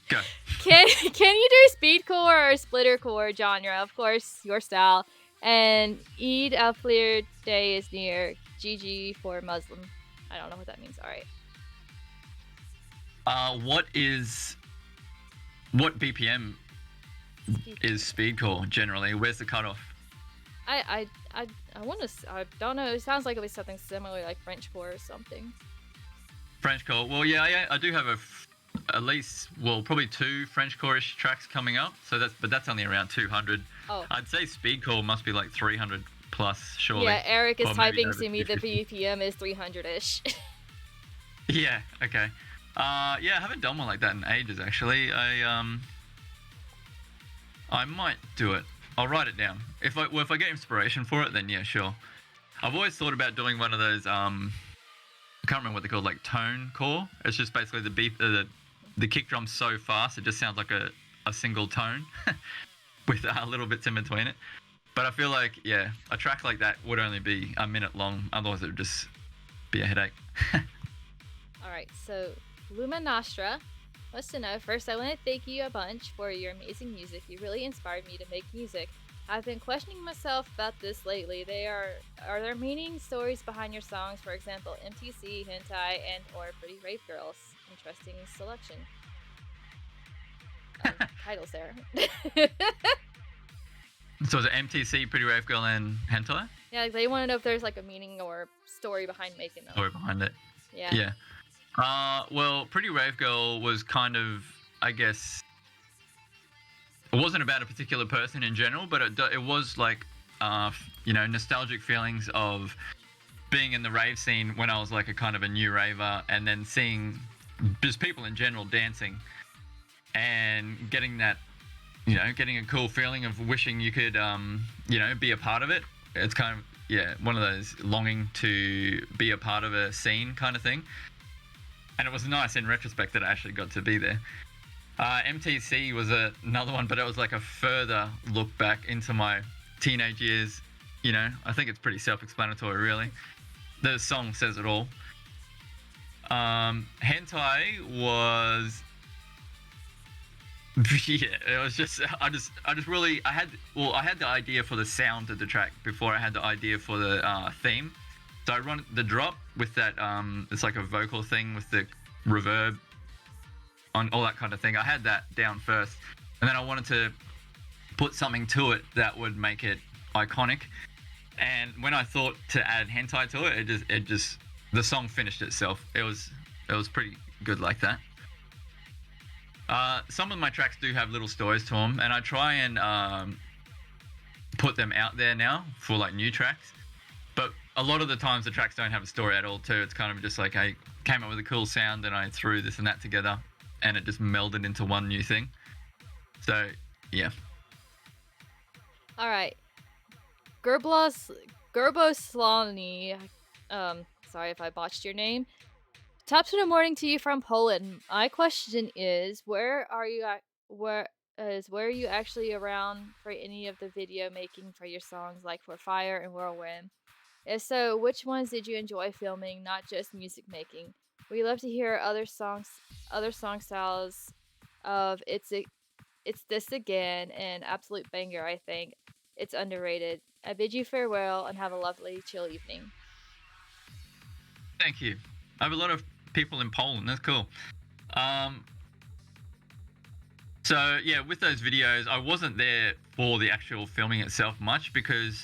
Go. Can you do speedcore or splittercore genre? Of course, your style. And Eid al-Fitr Day is near. GG for Muslim. I don't know what that means. All right. What BPM is speedcore generally? Where's the cutoff? I want to. I don't know. It sounds like it was something similar, like Frenchcore or something. Frenchcore. Well, yeah, I do have at least, probably 2 Frenchcore-ish tracks coming up. So that's only around 200. Oh. I'd say speedcore must be like 300 plus, surely. Yeah, Eric is typing to me the BPM is 300-ish. Yeah. Okay. Yeah, I haven't done one like that in ages. Actually, I might do it. I'll write it down. If I get inspiration for it, then yeah, sure. I've always thought about doing one of those. I can't remember what they're called, like tone core. It's just basically the the kick drum's so fast, it just sounds like a single tone with little bits in between it. But I feel like, yeah, a track like that would only be a minute long. Otherwise, it would just be a headache. All right, so Luma Nostra wants to know, first, I want to thank you a bunch for your amazing music. You really inspired me to make music. I've been questioning myself about this lately. Are there meaning stories behind your songs? For example, MTC, hentai, and or Pretty Rave Girls. Interesting selection. Titles there. So is it MTC, Pretty Rave Girl, and hentai? Yeah, like, they want to know if there's like a meaning or story behind making them. Story behind it. Yeah. Yeah. Well, Pretty Rave Girl was kind of, I guess, it wasn't about a particular person in general, but it was like, nostalgic feelings of being in the rave scene when I was like a kind of a new raver, and then seeing just people in general dancing and getting that, getting a cool feeling of wishing you could, be a part of it. It's kind of, one of those longing to be a part of a scene kind of thing. And it was nice in retrospect that I actually got to be there. MTC was another one, but it was like a further look back into my teenage years. I think it's pretty self-explanatory, really. The song says it all. Hentai was, it was just, I had the idea for the sound of the track before I had the idea for the theme. So I run the drop with that, it's like a vocal thing with the reverb on all that kind of thing. I had that down first, and then I wanted to put something to it that would make it iconic. And when I thought to add hentai to it, the song finished itself. It was pretty good like that. Some of my tracks do have little stories to them, and I try and put them out there now for like new tracks. But a lot of the times the tracks don't have a story at all too. It's kind of just like I came up with a cool sound and I threw this and that together, and it just melded into one new thing. So, yeah. All right. Gerboslani, sorry if I botched your name. Top to the morning to you from Poland. My question is, where are you actually around for any of the video making for your songs, like for Fire and Whirlwind? If so, which ones did you enjoy filming, not just music making? We love to hear other song styles of It's This Again, an absolute banger, I think. It's underrated. I bid you farewell and have a lovely, chill evening. Thank you. I have a lot of people in Poland. That's cool. So yeah, with those videos, I wasn't there for the actual filming itself much because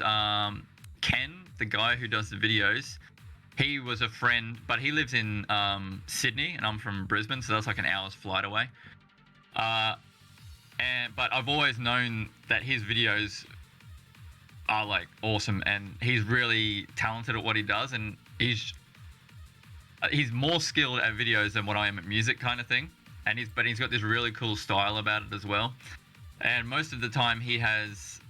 Ken, the guy who does the videos, he was a friend, but he lives in Sydney, and I'm from Brisbane, so that's like an hour's flight away. But I've always known that his videos are like awesome, and he's really talented at what he does, and he's more skilled at videos than what I am at music, kind of thing. And he's got this really cool style about it as well. And most of the time he has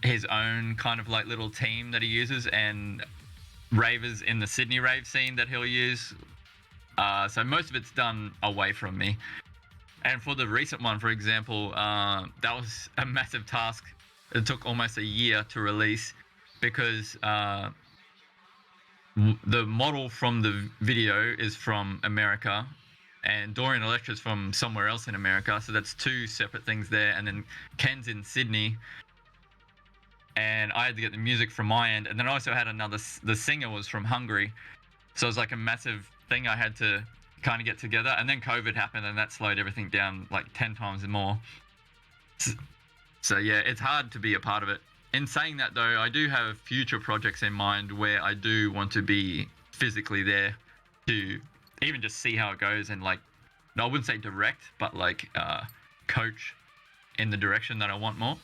his own kind of like little team that he uses, and ravers in the Sydney rave scene that he'll use. So most of it's done away from me. And for the recent one, for example, that was a massive task. It took almost a year to release because the model from the video is from America, and Dorian Electra's from somewhere else in America. So that's two separate things there. And then Ken's in Sydney, and I had to get the music from my end. And then I also had the singer was from Hungary. So it was like a massive thing I had to kind of get together. And then COVID happened, and that slowed everything down like 10 times more. So yeah, it's hard to be a part of it. In saying that though, I do have future projects in mind where I do want to be physically there to even just see how it goes, and like, I wouldn't say direct, but like coach in the direction that I want more.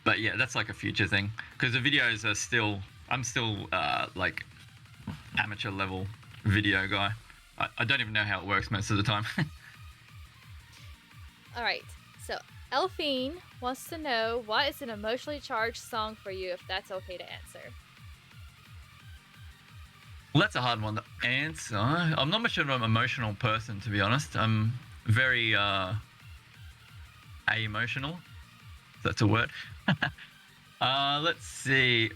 But yeah, that's like a future thing, because the videos are I'm still like amateur level video guy. I don't even know how it works most of the time. All right, so Elphine wants to know, what is an emotionally charged song for you, if that's okay to answer? Well, that's a hard one to answer. I'm not much of an emotional person, to be honest. I'm very a-emotional. If that's a word. Let's see.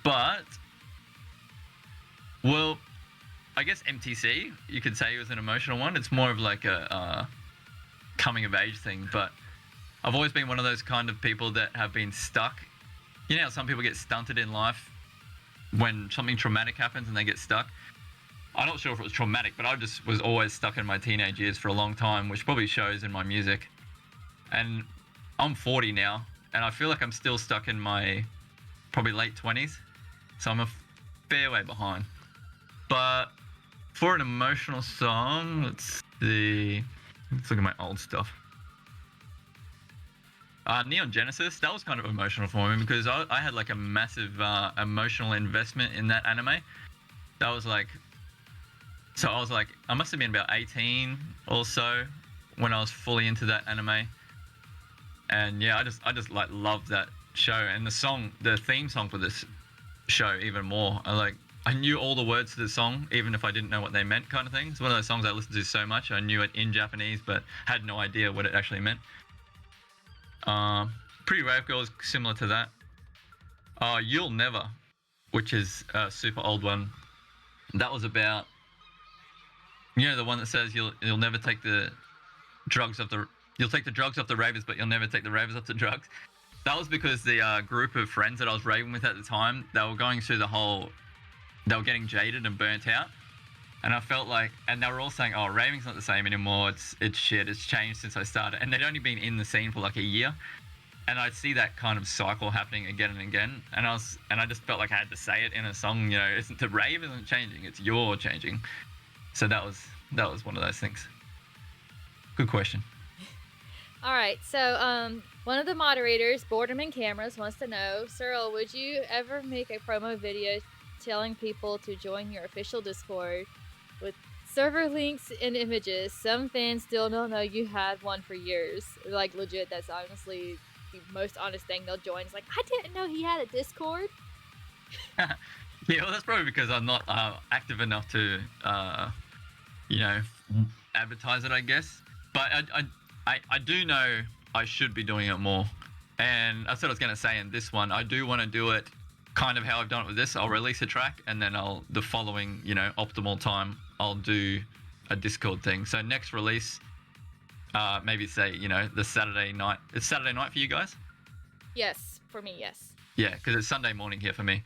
But, well, I guess MTC, you could say, was an emotional one. It's more of like a coming of age thing. But I've always been one of those kind of people that have been stuck. You know how some people get stunted in life when something traumatic happens and they get stuck? I'm not sure if it was traumatic, but I just was always stuck in my teenage years for a long time, which probably shows in my music. And I'm 40 now, and I feel like I'm still stuck in my probably late 20s. So I'm a fair way behind. But for an emotional song, let's see. Let's look at my old stuff. Neon Genesis, that was kind of emotional for me because I had like a massive emotional investment in that anime. That was like, so I was like, I must have been about 18 or so when I was fully into that anime. And yeah, I just like loved that show, and the theme song for this show even more. I knew all the words to the song, even if I didn't know what they meant, kind of thing. It's one of those songs I listened to so much. I knew it in Japanese, but had no idea what it actually meant. Pretty Rave Girl is similar to that. You'll Never, which is a super old one. That was about, you know, the one that says you'll never take the drugs off the you'll take the drugs off the ravers, but you'll never take the ravers off the drugs. That was because the group of friends that I was raving with at the time, they were going through they were getting jaded and burnt out. And I felt like, and they were all saying, "Oh, raving's not the same anymore. It's shit. It's changed since I started." And they'd only been in the scene for like a year, and I'd see that kind of cycle happening again and again. And I just felt like I had to say it in a song. You know, the rave isn't changing; it's you're changing. So that was one of those things. Good question. All right, so one of the moderators, Borderman Cameras, wants to know, Cyril, would you ever make a promo video telling people to join your official Discord with server links and images? Some fans still don't know you had one for years. Like, legit, that's honestly the most honest thing they'll join. It's like, I didn't know he had a Discord. Yeah, well, that's probably because I'm not active enough to, you know, advertise it, I guess. But I do know I should be doing it more. And that's what I was going to say in this one. I do want to do it kind of how I've done it with this. I'll release a track, and then the following, you know, optimal time, I'll do a Discord thing. So next release, maybe say, you know, the Saturday night. It's Saturday night for you guys? Yes, for me, yes. Yeah, because it's Sunday morning here for me.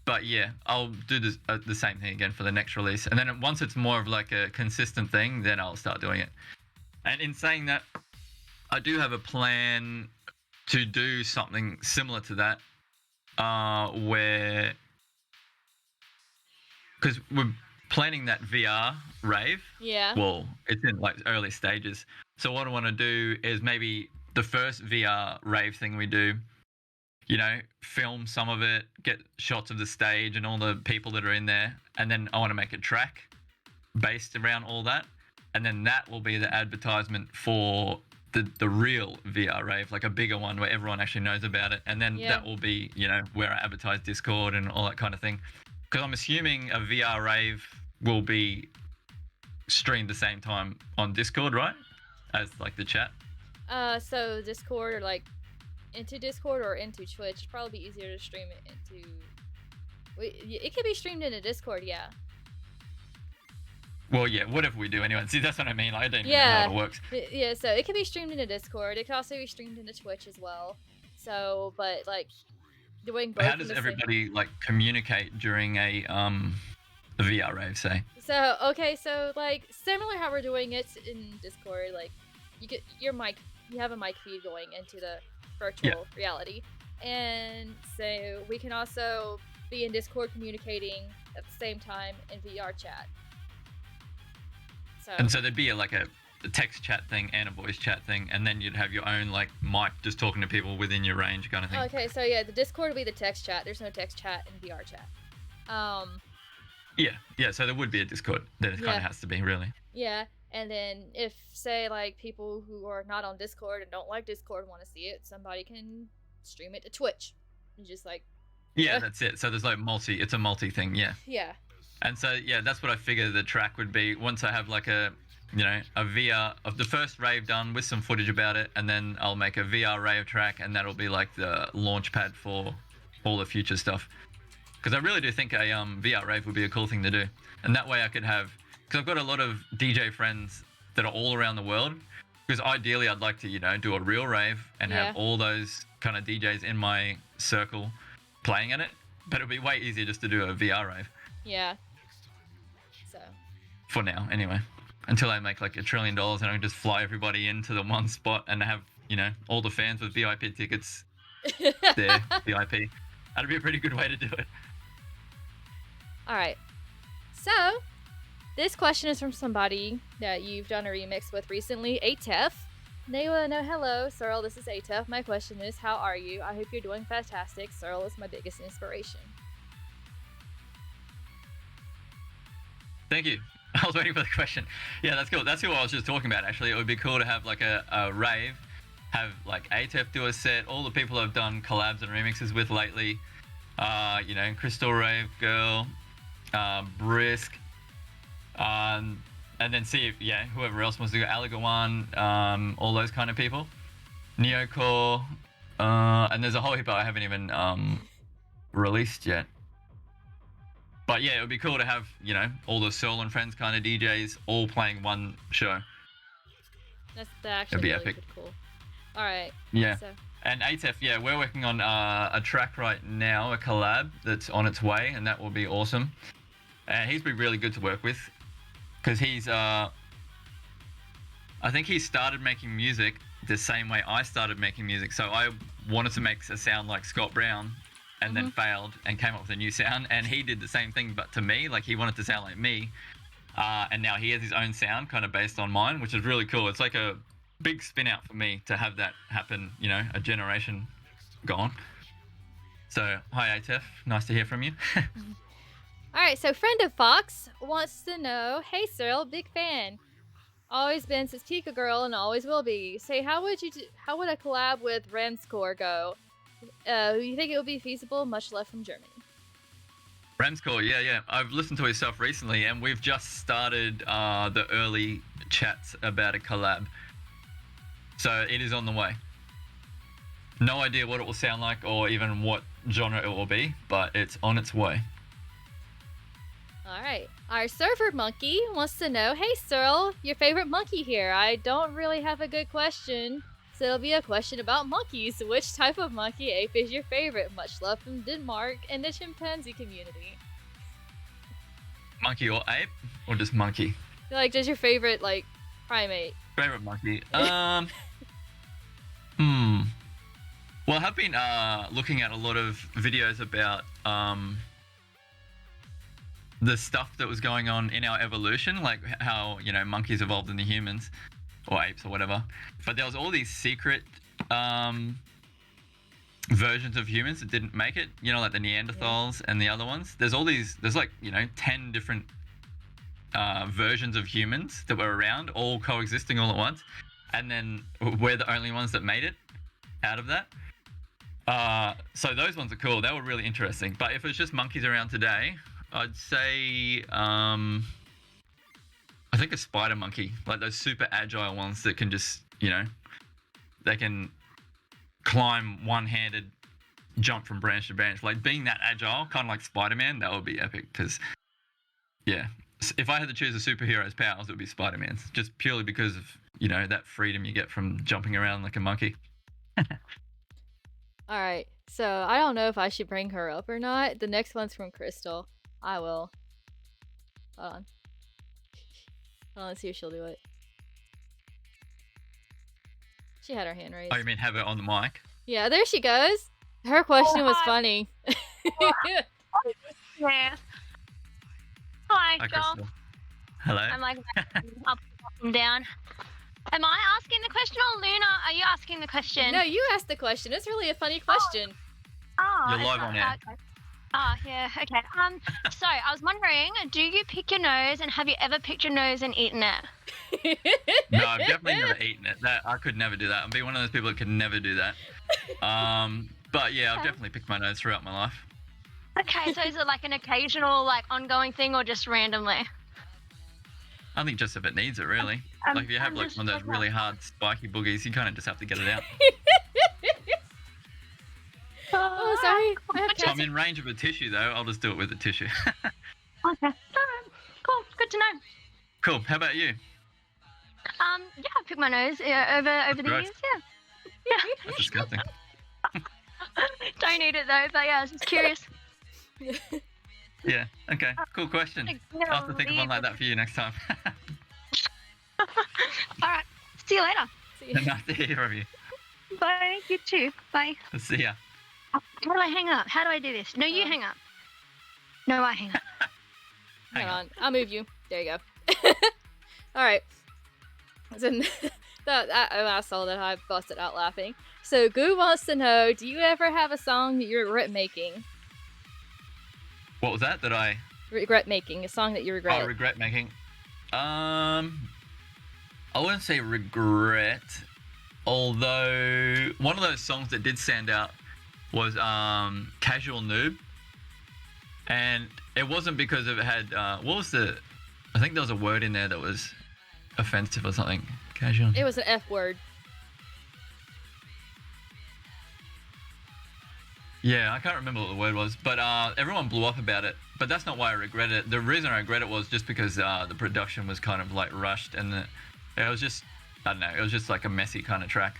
But yeah, I'll do the same thing again for the next release. And then once it's more of like a consistent thing, then I'll start doing it. And in saying that, I do have a plan to do something similar to that, where, because we're planning that VR rave. Yeah. Well, it's in like early stages. So what I want to do is maybe the first VR rave thing we do, you know, film some of it, get shots of the stage and all the people that are in there, and then I want to make a track based around all that, and then that will be the advertisement for the real VR rave, like a bigger one where everyone actually knows about it, and then that will be, you know, where I advertise Discord and all that kind of thing. Because I'm assuming a VR rave will be streamed the same time on Discord, right? As like the chat. So Discord, or like into Discord or into Twitch. It'd probably be easier to stream it into. It could be streamed into Discord, yeah. Well, yeah, whatever we do anyway. See, that's what I mean. Like, I don't even know how it works. Yeah, so it can be streamed into Discord. It can also be streamed into Twitch as well. So, but like doing both. How does everybody like communicate during a VR rave, say? So okay, so like similar how we're doing it in Discord, like you get you have a mic feed going into the virtual reality, and so we can also be in Discord communicating at the same time in VR chat. So there'd be a text chat thing and a voice chat thing, and then you'd have your own like mic just talking to people within your range kind of thing. Okay, so yeah, the Discord will be the text chat. There's no text chat in VR chat. Yeah, so there would be a Discord. There kind of has to be, really. Yeah, and then if, say, like, people who are not on Discord and don't like Discord want to see it, somebody can stream it to Twitch. And just, like, Yeah, that's it. So there's like it's a multi thing, yeah. Yeah. And so yeah, that's what I figure the track would be once I have like a a VR of the first rave done with some footage about it, and then I'll make a VR rave track, and that'll be like the launch pad for all the future stuff. Because I really do think a VR rave would be a cool thing to do, and that way I could have, because I've got a lot of DJ friends that are all around the world. Because ideally, I'd like to do a real rave and have all those kind of DJs in my circle playing at it. But it'd be way easier just to do a VR rave. Yeah. So. For now, anyway. Until I make like $1 trillion and I can just fly everybody into the one spot and have, all the fans with VIP tickets there, VIP. That'd be a pretty good way to do it. All right. So, this question is from somebody that you've done a remix with recently, Atef. They want to know, hello, Searle, this is Atef. My question is, how are you? I hope you're doing fantastic. Searle is my biggest inspiration. Thank you. I was waiting for the question. Yeah, that's cool. That's who I was just talking about, actually. It would be cool to have like a rave, have like Atef do a set, all the people I've done collabs and remixes with lately, Crystal, Rave Girl, Brisk, and then see if, whoever else wants to go, Alagawan, all those kind of people. Neocore, and there's a whole heap I haven't even released yet. But yeah, it would be cool to have, all the Searle and Friends kind of DJs all playing one show. That's actually be really epic. Cool. All right. Yeah. So. And Atef, we're working on a track right now, a collab that's on its way, and that will be awesome. And he's been really good to work with, because he's, I think he started making music the same way I started making music. So I wanted to make a sound like Scott Brown, and then failed and came up with a new sound, and he did the same thing, but to me, like he wanted to sound like me, and now he has his own sound kind of based on mine, which is really cool. It's like a big spin out for me to have that happen, a generation gone. So hi Atef, nice to hear from you. All right, so friend of Fox wants to know, hey Searle, big fan, always been since Pika Girl and always will be. Say, how would a collab with Remscore go? You think it would be feasible? Much love from Germany. Ramscore, yeah. I've listened to his stuff recently, and we've just started the early chats about a collab. So it is on the way. No idea what it will sound like or even what genre it will be, but it's on its way. All right. Our server monkey wants to know, hey Searle, your favorite monkey here. I don't really have a good question. So it'll be a question about monkeys. Which type of monkey ape is your favorite? Much love from Denmark and the chimpanzee community. Monkey or ape? Or just monkey? Like, just your favorite, like, primate. Favorite monkey? Well, I have been looking at a lot of videos about the stuff that was going on in our evolution, like how, monkeys evolved into humans. Or apes or whatever, but there was all these secret versions of humans that didn't make it, like the Neanderthals and the other ones. There's like 10 different versions of humans that were around, all coexisting all at once, and then we're the only ones that made it out of that. So those ones are cool. They were really interesting. But if it's just monkeys around today, I'd say I think a spider monkey, like those super agile ones that can just, they can climb one-handed, jump from branch to branch. Like being that agile, kind of like Spider-Man, that would be epic. Because, if I had to choose a superhero's powers, it would be Spider-Man's. Just purely because of, that freedom you get from jumping around like a monkey. All right. So I don't know if I should bring her up or not. The next one's from Crystal. I will. Hold on. Let's see if she'll do it. She had her hand raised. Oh, you mean have her on the mic? Yeah, there she goes. Her question was funny. Yeah. Hi, Hi, Joel. Crystal. Hello. I'm like up and down. Am I asking the question or Luna? Are you asking the question? No, you asked the question. It's really a funny question. Oh, You're live on air. Okay. Oh, yeah, okay. So I was wondering, do you pick your nose, and have you ever picked your nose and eaten it? No, I've definitely never eaten it. I could never do that. I'm one of those people that could never do that. But yeah, I've definitely picked my nose throughout my life. Okay, so is it like an occasional, like ongoing thing, or just randomly? I think just if it needs it, really. Like if you have I'm like just one of those really hard spiky boogies, you kind of just have to get it out. Oh, sorry. I have If cats. I'm in range of a tissue, though, I'll just do it with a tissue. Okay. All right. Cool. Good to know. Cool. How about you? Yeah, I picked my nose over the gross. years. Yeah. That's disgusting. Don't eat it though. But yeah, I was just curious. Yeah. Okay. Cool question. I'll have to think of one like that for you next time. All right. See you later. See ya. Nice to hear from you. Bye. You too. Bye. See ya. How do I hang up? How do I do this? No, you hang up. No, I hang up. Hang on. I'll move you. There you go. All right. So, I saw that I busted out laughing. So Goo wants to know, do you ever have a song that you regret making? What was that? That I Regret making. A song that you regret. regret making. I wouldn't say regret, although one of those songs that did stand out was Casual Noob, and it wasn't because it had what was the? I think there was a word in there that was offensive or something. Casual. It was an F word. Yeah, I can't remember what the word was, but everyone blew up about it. But that's not why I regret it. The reason I regret it was just because the production was kind of like rushed, and it was just, I don't know, it was just like a messy kind of track.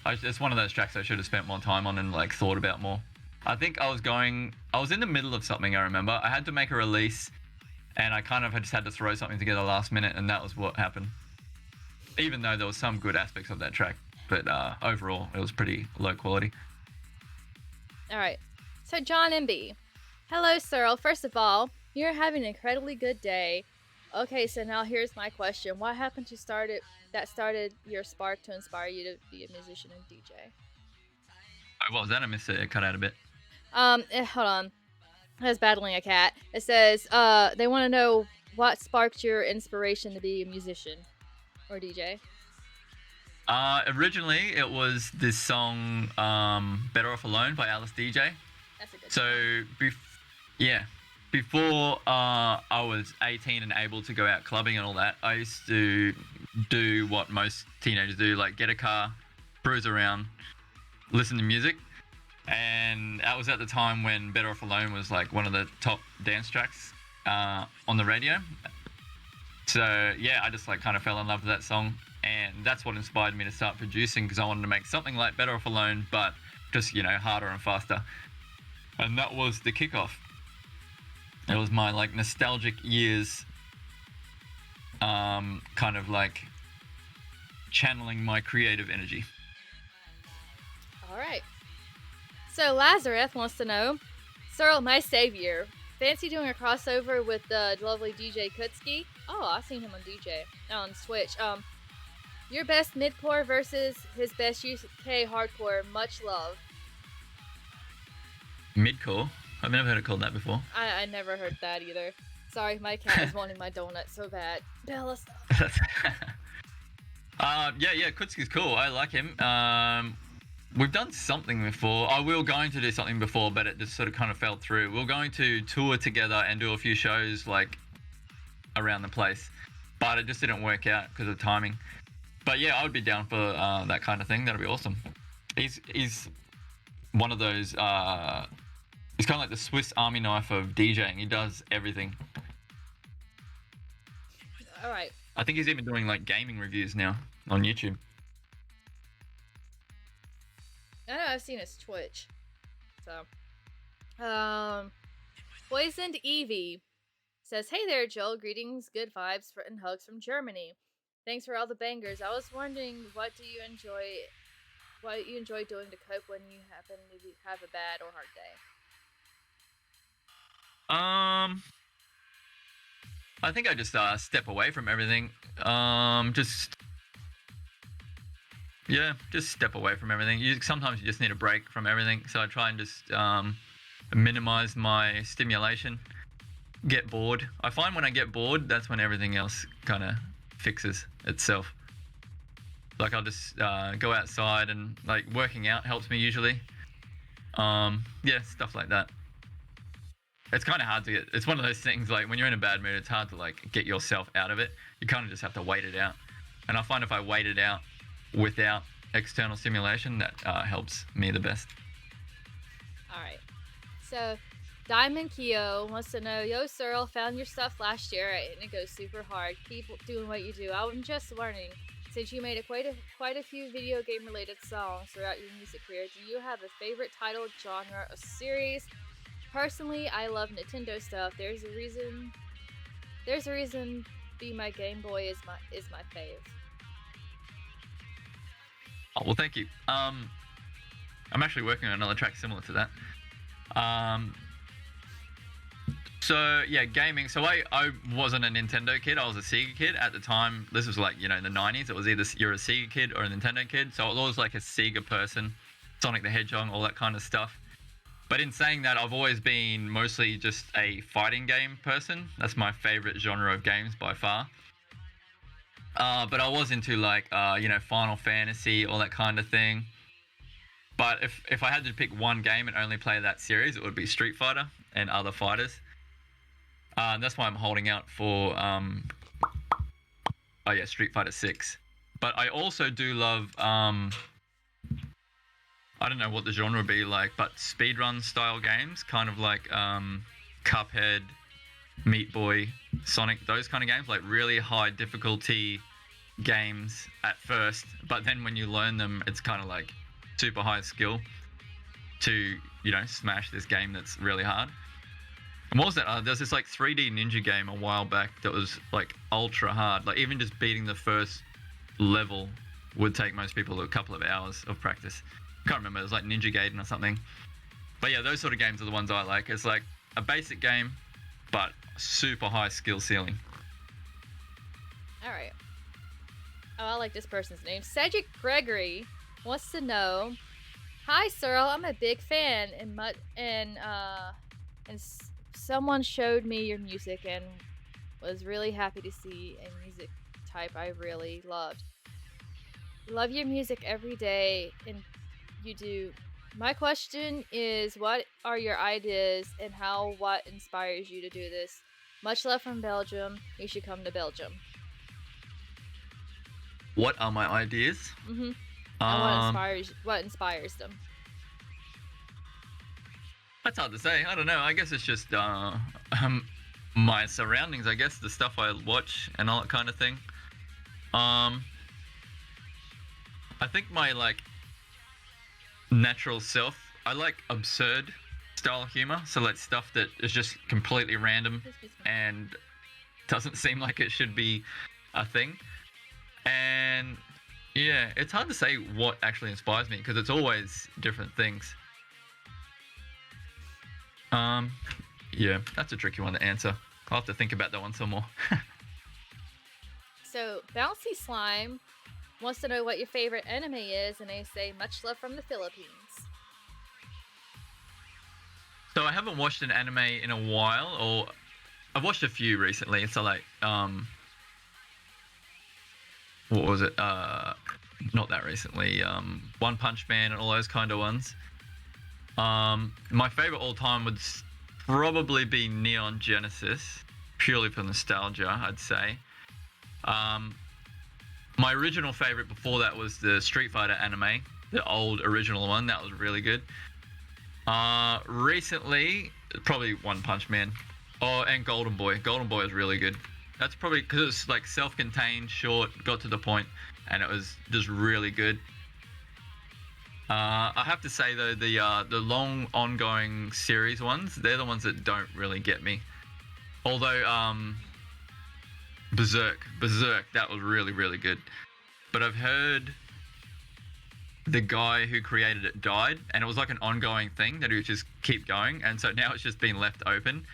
It's one of those tracks I should have spent more time on and like thought about more. I think I was in the middle of something, I remember. I had to make a release, and I kind of just had to throw something together last minute, and that was what happened. Even though there was some good aspects of that track, but overall it was pretty low quality. All right. So John MB. Hello, Cyril. First of all, you're having an incredibly good day. Okay, so now here's my question. What happened to started your spark to inspire you to be a musician and DJ? What was that? I missed it. It cut out a bit. Hold on. I was battling a cat. It says, they want to know what sparked your inspiration to be a musician or DJ. Originally, it was this song, "Better Off Alone" by Alice DJ. That's a good So, before I was 18 and able to go out clubbing and all that, I used to do what most teenagers do, like get a car, cruise around, listen to music. And that was at the time when "Better Off Alone" was like one of the top dance tracks on the radio. So yeah, I just like kind of fell in love with that song, and that's what inspired me to start producing, because I wanted to make something like "Better Off Alone," but just, you know, harder and faster. And that was the kickoff. It was my like nostalgic years, kind of like channeling my creative energy. All right. So Lazarus wants to know, Cyril, my savior, fancy doing a crossover with the lovely DJ Kutski? Oh, I've seen him on Switch. Your best midcore versus his best UK hardcore. Much love. Midcore? I've never heard it called that before. I never heard that either. Sorry, my cat is wanting my donut so bad. Bella, stop. Yeah, Kutski's cool. I like him. We've done something before. We were going to do something before, but it just sort of kind of fell through. We were going to tour together and do a few shows like around the place, but it just didn't work out because of timing. But yeah, I would be down for that kind of thing. That'd be awesome. He's one of those. He's kind of like the Swiss Army knife of DJing. He does everything. All right. I think he's even doing like gaming reviews now on YouTube. I know I've seen his Twitch. So, Poisoned Evie says, "Hey there, Joel. Greetings, good vibes, and hugs from Germany. Thanks for all the bangers. I was wondering, what you enjoy doing to cope when you happen to have a bad or hard day?" I think I just step away from everything. Just step away from everything. Sometimes you just need a break from everything. So I try and just minimize my stimulation. Get bored. I find when I get bored, that's when everything else kind of fixes itself. Like I'll just go outside, and like working out helps me usually. Stuff like that. it's kind of hard to get. It's one of those things like when you're in a bad mood, it's hard to like get yourself out of it. You kind of just have to wait it out. And I find if I wait it out without external stimulation, that helps me the best. All right. So, Diamond Keo wants to know, Yo, Searle, found your stuff last year and it goes super hard. Keep doing what you do. I'm just learning. Since you made quite a few video game related songs throughout your music career, do you have a favorite title, genre, or series? Personally, I love Nintendo stuff. There's a reason. Be My Game Boy is my fave. Oh well, thank you. I'm actually working on another track similar to that. So yeah, gaming. So I wasn't a Nintendo kid. I was a Sega kid at the time. This was like, you know, in the 90s. It was either you're a Sega kid or a Nintendo kid. So I was always like a Sega person, Sonic the Hedgehog, all that kind of stuff. But in saying that, I've always been mostly just a fighting game person. That's my favorite genre of games by far. But I was into like, you know, Final Fantasy, all that kind of thing. But if I had to pick one game and only play that series, it would be Street Fighter and other fighters. That's why I'm holding out for, Street Fighter 6. But I also do love, I don't know what the genre would be like, but speedrun style games, kind of like Cuphead, Meat Boy, Sonic, those kind of games, like really high difficulty games at first, but then when you learn them, it's kind of like super high skill to, you know, smash this game that's really hard. And what was that? There's this like 3D ninja game a while back that was like ultra hard. Like even just beating the first level would take most people a couple of hours of practice. Can't remember. It was like Ninja Gaiden or something. But yeah, those sort of games are the ones I like. It's like a basic game, but super high skill ceiling. All right. Oh, I like this person's name. Cedric Gregory wants to know, Hi, Searle. I'm a big fan, and someone showed me your music and was really happy to see a music type I really loved. Love your music every day, and you do. My question is, what are your ideas and what inspires you to do this? Much love from Belgium. You should come to Belgium. What are my ideas? Mm-hmm. And what inspires them? That's hard to say. I don't know. I guess it's just my surroundings. I guess the stuff I watch and all that kind of thing. I think my like natural self. I like absurd style humor. So like stuff that is just completely random and doesn't seem like it should be a thing. And yeah, it's hard to say what actually inspires me because it's always different things. Yeah, that's a tricky one to answer. I'll have to think about that one some more. So, Bouncy Slime wants to know what your favorite anime is, and they say, much love from the Philippines. So I haven't watched an anime in a while, or I've watched a few recently. So like, what was it? Not that recently. One Punch Man and all those kind of ones. My favorite all time would probably be Neon Genesis, purely for nostalgia, I'd say. My original favorite before that was the Street Fighter anime, the old original one. That was really good. Recently, probably One Punch Man. Oh, and Golden Boy. Golden Boy is really good. That's probably because it's like self-contained, short, got to the point, and it was just really good. I have to say though, the long ongoing series ones, they're the ones that don't really get me. Although Berserk, that was really, really good. But I've heard the guy who created it died, and it was like an ongoing thing that he would just keep going, and so now it's just been left open.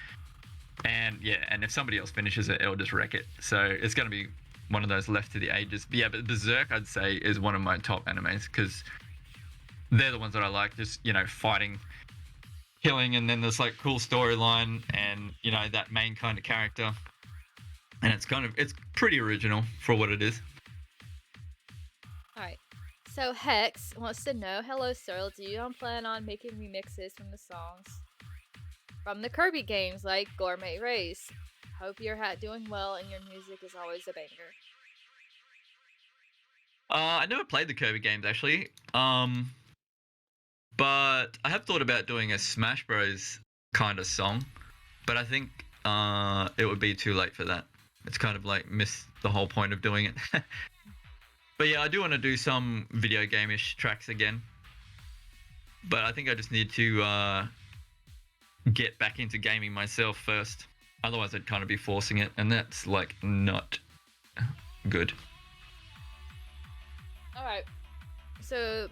And yeah, and if somebody else finishes it, it'll just wreck it. So it's going to be one of those left to the ages. But yeah, but Berserk, I'd say, is one of my top animes because they're the ones that I like. Just, you know, fighting, killing, and then there's like cool storyline and, you know, that main kind of character. And it's pretty original for what it is. All right. So Hex wants to know, hello, Searle. Do you plan on making remixes from the songs? from the Kirby games like Gourmet Race. Hope you're doing well and your music is always a banger. I never played the Kirby games actually. But I have thought about doing a Smash Bros kind of song, but I think it would be too late for that. It's kind of like miss the whole point of doing it. But yeah, I do want to do some video game-ish tracks again. But I think I just need to get back into gaming myself first. Otherwise, I'd kind of be forcing it, and that's like not good. All right. So,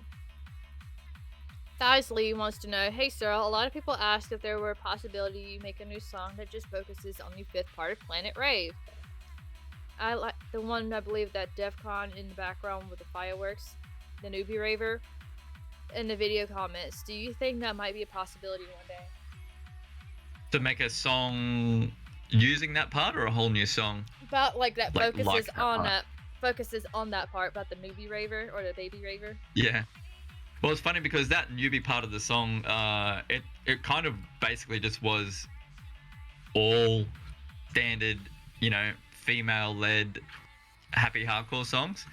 Thisley wants to know, hey, Cyril, a lot of people asked if there were a possibility you make a new song that just focuses on the fifth part of Planet Rave. I like the one, I believe, that DEF CON in the background with the fireworks, the newbie raver, in the video comments. Do you think that might be a possibility one day? To make a song using that part, or a whole new song? About like that focuses on part. Focuses on that part about the newbie raver or the baby raver. Yeah. Well, it's funny because that newbie part of the song, it kind of basically just was all standard, female-led happy hardcore songs,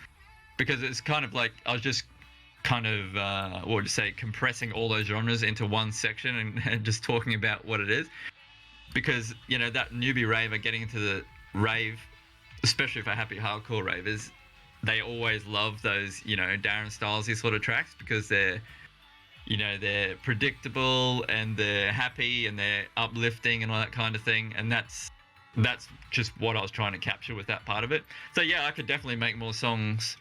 because it's kind of like I was just kind of what would you say, compressing all those genres into one section and just talking about what it is, because that newbie raver getting into the rave, especially for happy hardcore ravers, they always love those Darren Stylesy sort of tracks, because they're they're predictable and they're happy and they're uplifting and all that kind of thing, and that's just what I was trying to capture with that part of it. So yeah, I could definitely make more songs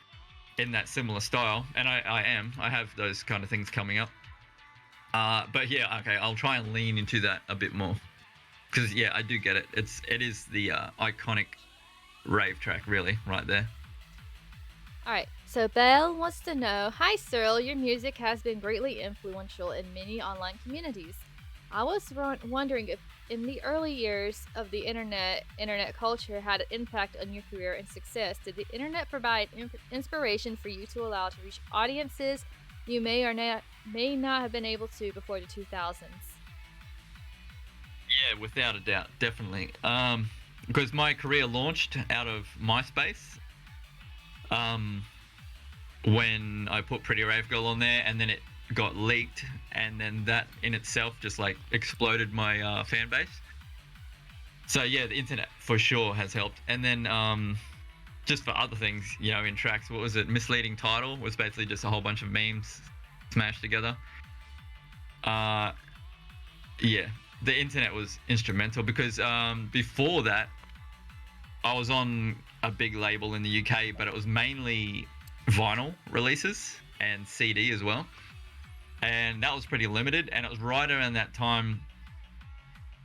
in that similar style, and I have those kind of things coming up. But yeah, okay, I'll try and lean into that a bit more, because yeah, I do get it. It is the iconic rave track, really, right there. Alright, so Belle wants to know, hi Cyril, your music has been greatly influential in many online communities. I was wondering if in the early years of the internet culture had an impact on your career and success. Did the internet provide inspiration for you to allow to reach audiences you may not have been able to before the 2000s? Yeah, without a doubt, definitely. Because my career launched out of MySpace. When I put Pretty Rave Girl on there, and then it got leaked, and then that in itself just like exploded my fan base. So yeah, the internet for sure has helped. And then just for other things, in tracks, what was it? Misleading Title was basically just a whole bunch of memes smashed together. Yeah, the internet was instrumental, because before that, I was on a big label in the UK, but it was mainly vinyl releases and CD as well. And that was pretty limited. And it was right around that time,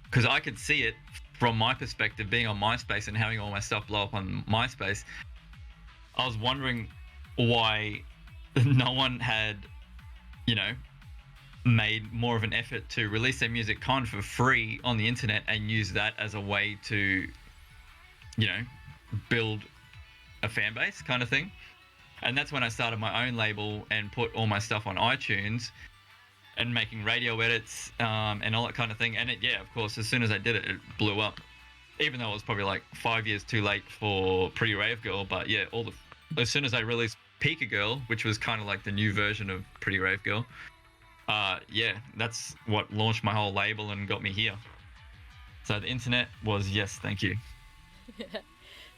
because I could see it from my perspective, being on MySpace and having all my stuff blow up on MySpace. I was wondering why no one had, made more of an effort to release their music kind of for free on the internet and use that as a way to, build a fan base kind of thing. And that's when I started my own label and put all my stuff on iTunes and making radio edits and all that kind of thing. And of course, as soon as I did it, it blew up. Even though it was probably like 5 years too late for Pretty Rave Girl. But yeah, as soon as I released Pika Girl, which was kind of like the new version of Pretty Rave Girl, that's what launched my whole label and got me here. So the internet was yes, thank you.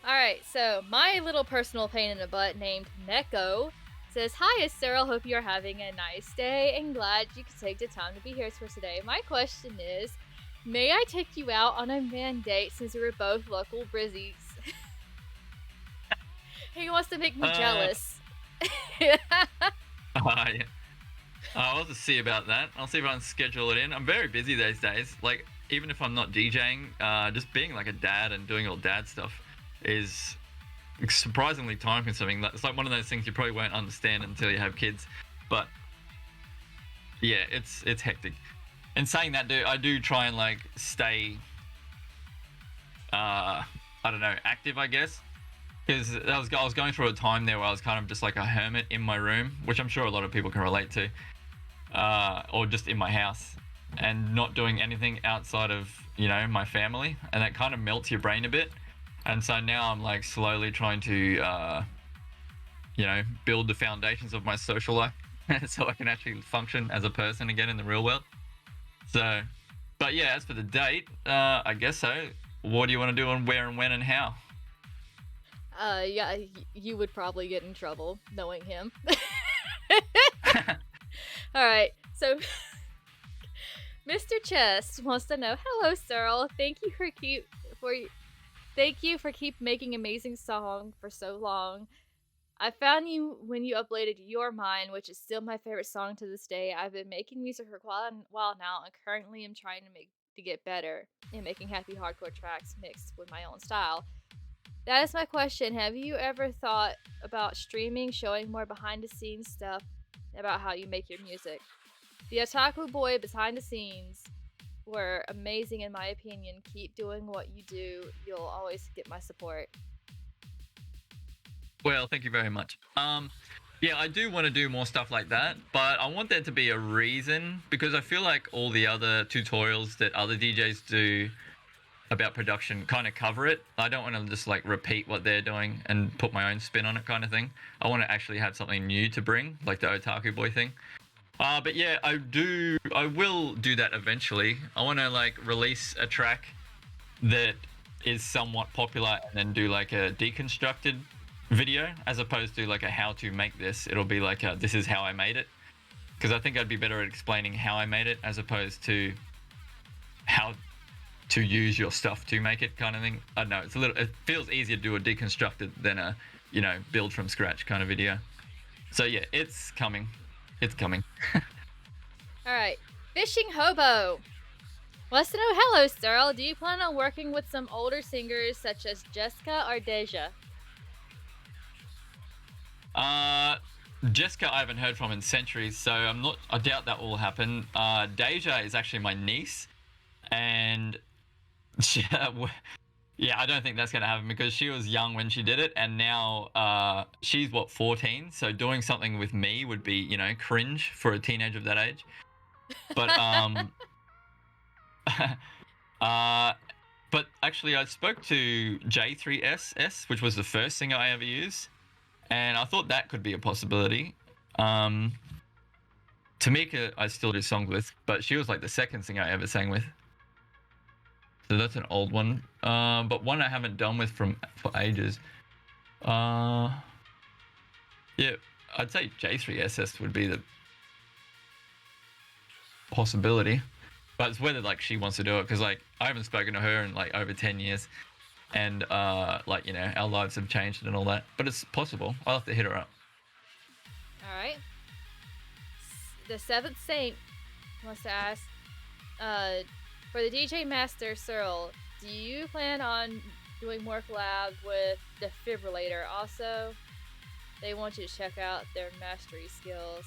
Alright, so my little personal pain in the butt named Neko says, hi Cyril, hope you're having a nice day and glad you could take the time to be here for today. My question is, may I take you out on a man date since we're both local Brizzies? He wants to make me jealous. Yeah. I'll just see about that. I'll see if I can schedule it in. I'm very busy these days. Like, even if I'm not DJing, just being like a dad and doing all dad stuff is surprisingly time consuming. It's like one of those things you probably won't understand until you have kids. But yeah, it's hectic. And saying that, I do try and like stay, I don't know, active, I guess. Because I was going through a time there where I was kind of just like a hermit in my room, which I'm sure a lot of people can relate to, or just in my house. and not doing anything outside of, my family, and that kind of melts your brain a bit. And so now I'm like slowly trying to, build the foundations of my social life so I can actually function as a person again in the real world. So, but yeah, as for the date, I guess so. What do you want to do and where and when and how? Yeah, you would probably get in trouble knowing him. All right, so Mr. Chest wants to know, hello, Searle. Thank you for keep making amazing song for so long. I found you when you uploaded Your Mind, which is still my favorite song to this day. I've been making music for quite a while now, and currently am trying to get better in making happy hardcore tracks mixed with my own style. That is my question. Have you ever thought about streaming, showing more behind the scenes stuff about how you make your music? The Otaku Boy behind the scenes were amazing in my opinion. Keep doing what you do. You'll always get my support. Well, thank you very much. Yeah, I do want to do more stuff like that, but I want there to be a reason, because I feel like all the other tutorials that other DJs do about production kind of cover it. I don't want to just like repeat what they're doing and put my own spin on it kind of thing. I want to actually have something new to bring, like the Otaku Boy thing. But yeah, I will do that eventually. I want to like release a track that is somewhat popular and then do like a deconstructed video as opposed to like a how to make this. It'll be like this is how I made it, because I think I'd be better at explaining how I made it as opposed to how to use your stuff to make it kind of thing. I don't know, it feels easier to do a deconstructed than a build from scratch kind of video. So yeah, it's coming. All right, Fishing Hobo wants to know, hello, Searle. Do you plan on working with some older singers such as Jessica or Deja? Jessica I haven't heard from in centuries, so I doubt that will happen. Deja is actually my niece, and yeah, I don't think that's gonna happen because she was young when she did it, and now she's 14, so doing something with me would be cringe for a teenager of that age. But but actually I spoke to J3SS, which was the first singer I ever used, and I thought that could be a possibility. Tamika I still do songs with, but she was like the second singer I ever sang with. So that's an old one. But one I haven't done with for ages. Yeah, I'd say J3SS would be the possibility. But it's whether like she wants to do it, because like I haven't spoken to her in like over 10 years. And like, our lives have changed and all that. But it's possible. I'll have to hit her up. All right. The Seventh Saint wants to ask, for the DJ Master Searle, do you plan on doing more collabs with Defibrillator? Also, they want you to check out their mastery skills.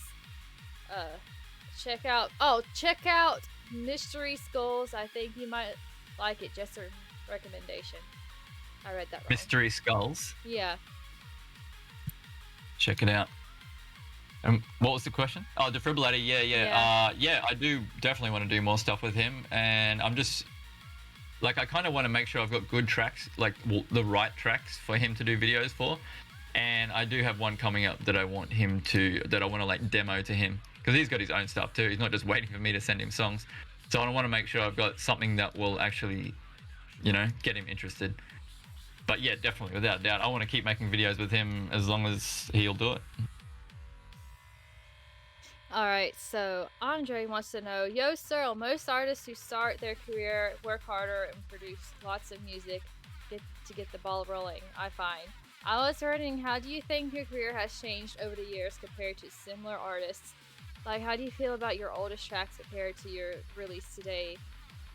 Check out Mystery Skulls. I think you might like it. Just a recommendation. I read that wrong. Mystery Skulls. Yeah. Check it out. What was the question? Oh, Defibrillator. Yeah. Yeah, I do definitely want to do more stuff with him, and I'm just like, I kind of want to make sure I've got good tracks, like the right tracks for him to do videos for. And I do have one coming up that I want to like demo to him, because he's got his own stuff too. He's not just waiting for me to send him songs. So I want to make sure I've got something that will actually, get him interested. But yeah, definitely, without a doubt, I want to keep making videos with him as long as he'll do it. Alright, so Andre wants to know, yo, Searle, most artists who start their career work harder and produce lots of music to get the ball rolling, I find. I was wondering, how do you think your career has changed over the years compared to similar artists? Like, how do you feel about your oldest tracks compared to your release today?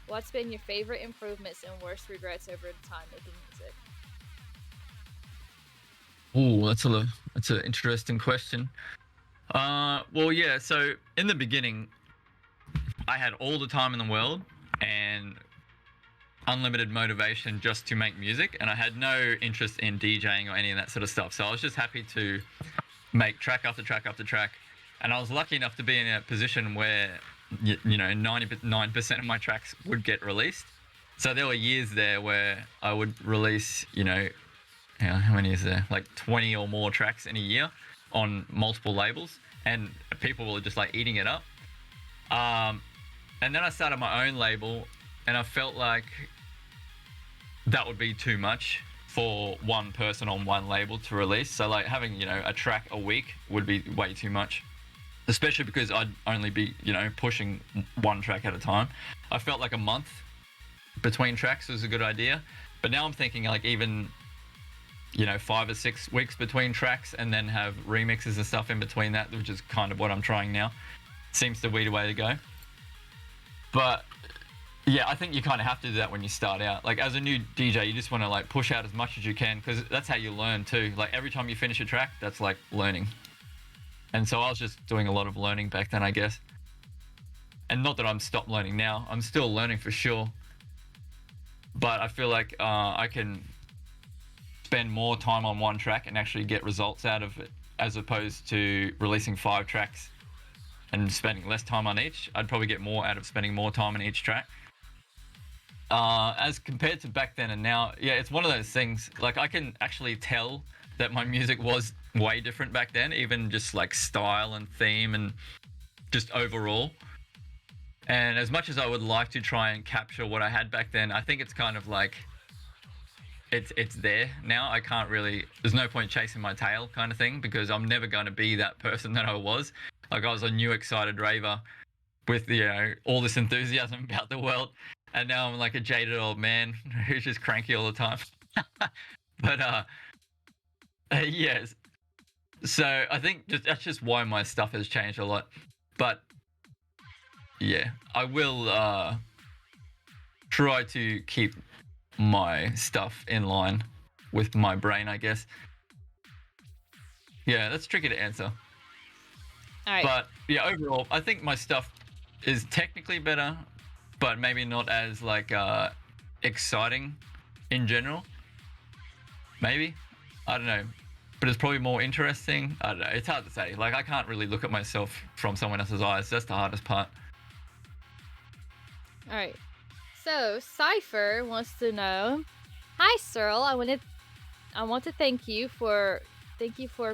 What's been your favorite improvements and worst regrets over the time making music? Oh, that's an interesting question. Well, yeah. So in the beginning, I had all the time in the world and unlimited motivation just to make music, and I had no interest in DJing or any of that sort of stuff. So I was just happy to make track after track after track, and I was lucky enough to be in a position where 99% of my tracks would get released. So there were years there where I would release, how many is there? Like 20 or more tracks in a year on multiple labels, and people were just like eating it up. And then I started my own label, and I felt like that would be too much for one person on one label to release. So like having, a track a week would be way too much, especially because I'd only be, pushing one track at a time. I felt like a month between tracks was a good idea, but now I'm thinking like even 5 or 6 weeks between tracks, and then have remixes and stuff in between that, which is kind of what I'm trying now. Seems to be the way to go. But yeah, I think you kind of have to do that when you start out. Like as a new DJ, you just want to like push out as much as you can, because that's how you learn too. Like every time you finish a track, that's like learning. And so I was just doing a lot of learning back then, I guess. And not that I'm stopped learning now. I'm still learning for sure. But I feel like I can spend more time on one track and actually get results out of it, as opposed to releasing 5 tracks and spending less time on each. I'd probably get more out of spending more time on each track. As compared to back then and now, yeah, it's one of those things. Like I can actually tell that my music was way different back then, even just like style and theme and just overall. And as much as I would like to try and capture what I had back then, I think it's kind of like it's there now. I can't really, there's no point chasing my tail kind of thing, because I'm never going to be that person that I was. Like I was a new excited raver with all this enthusiasm about the world, and now I'm like a jaded old man who's just cranky all the time. But yes. So I think that's just why my stuff has changed a lot. But yeah, I will try to keep my stuff in line with my brain, I guess. Yeah, that's tricky to answer. All right. But yeah, overall, I think my stuff is technically better, but maybe not as like exciting in general. Maybe, I don't know, but it's probably more interesting. I don't know. It's hard to say. Like I can't really look at myself from someone else's eyes. That's the hardest part. All right. So Cypher wants to know, "Hi, Searle. I want to thank you for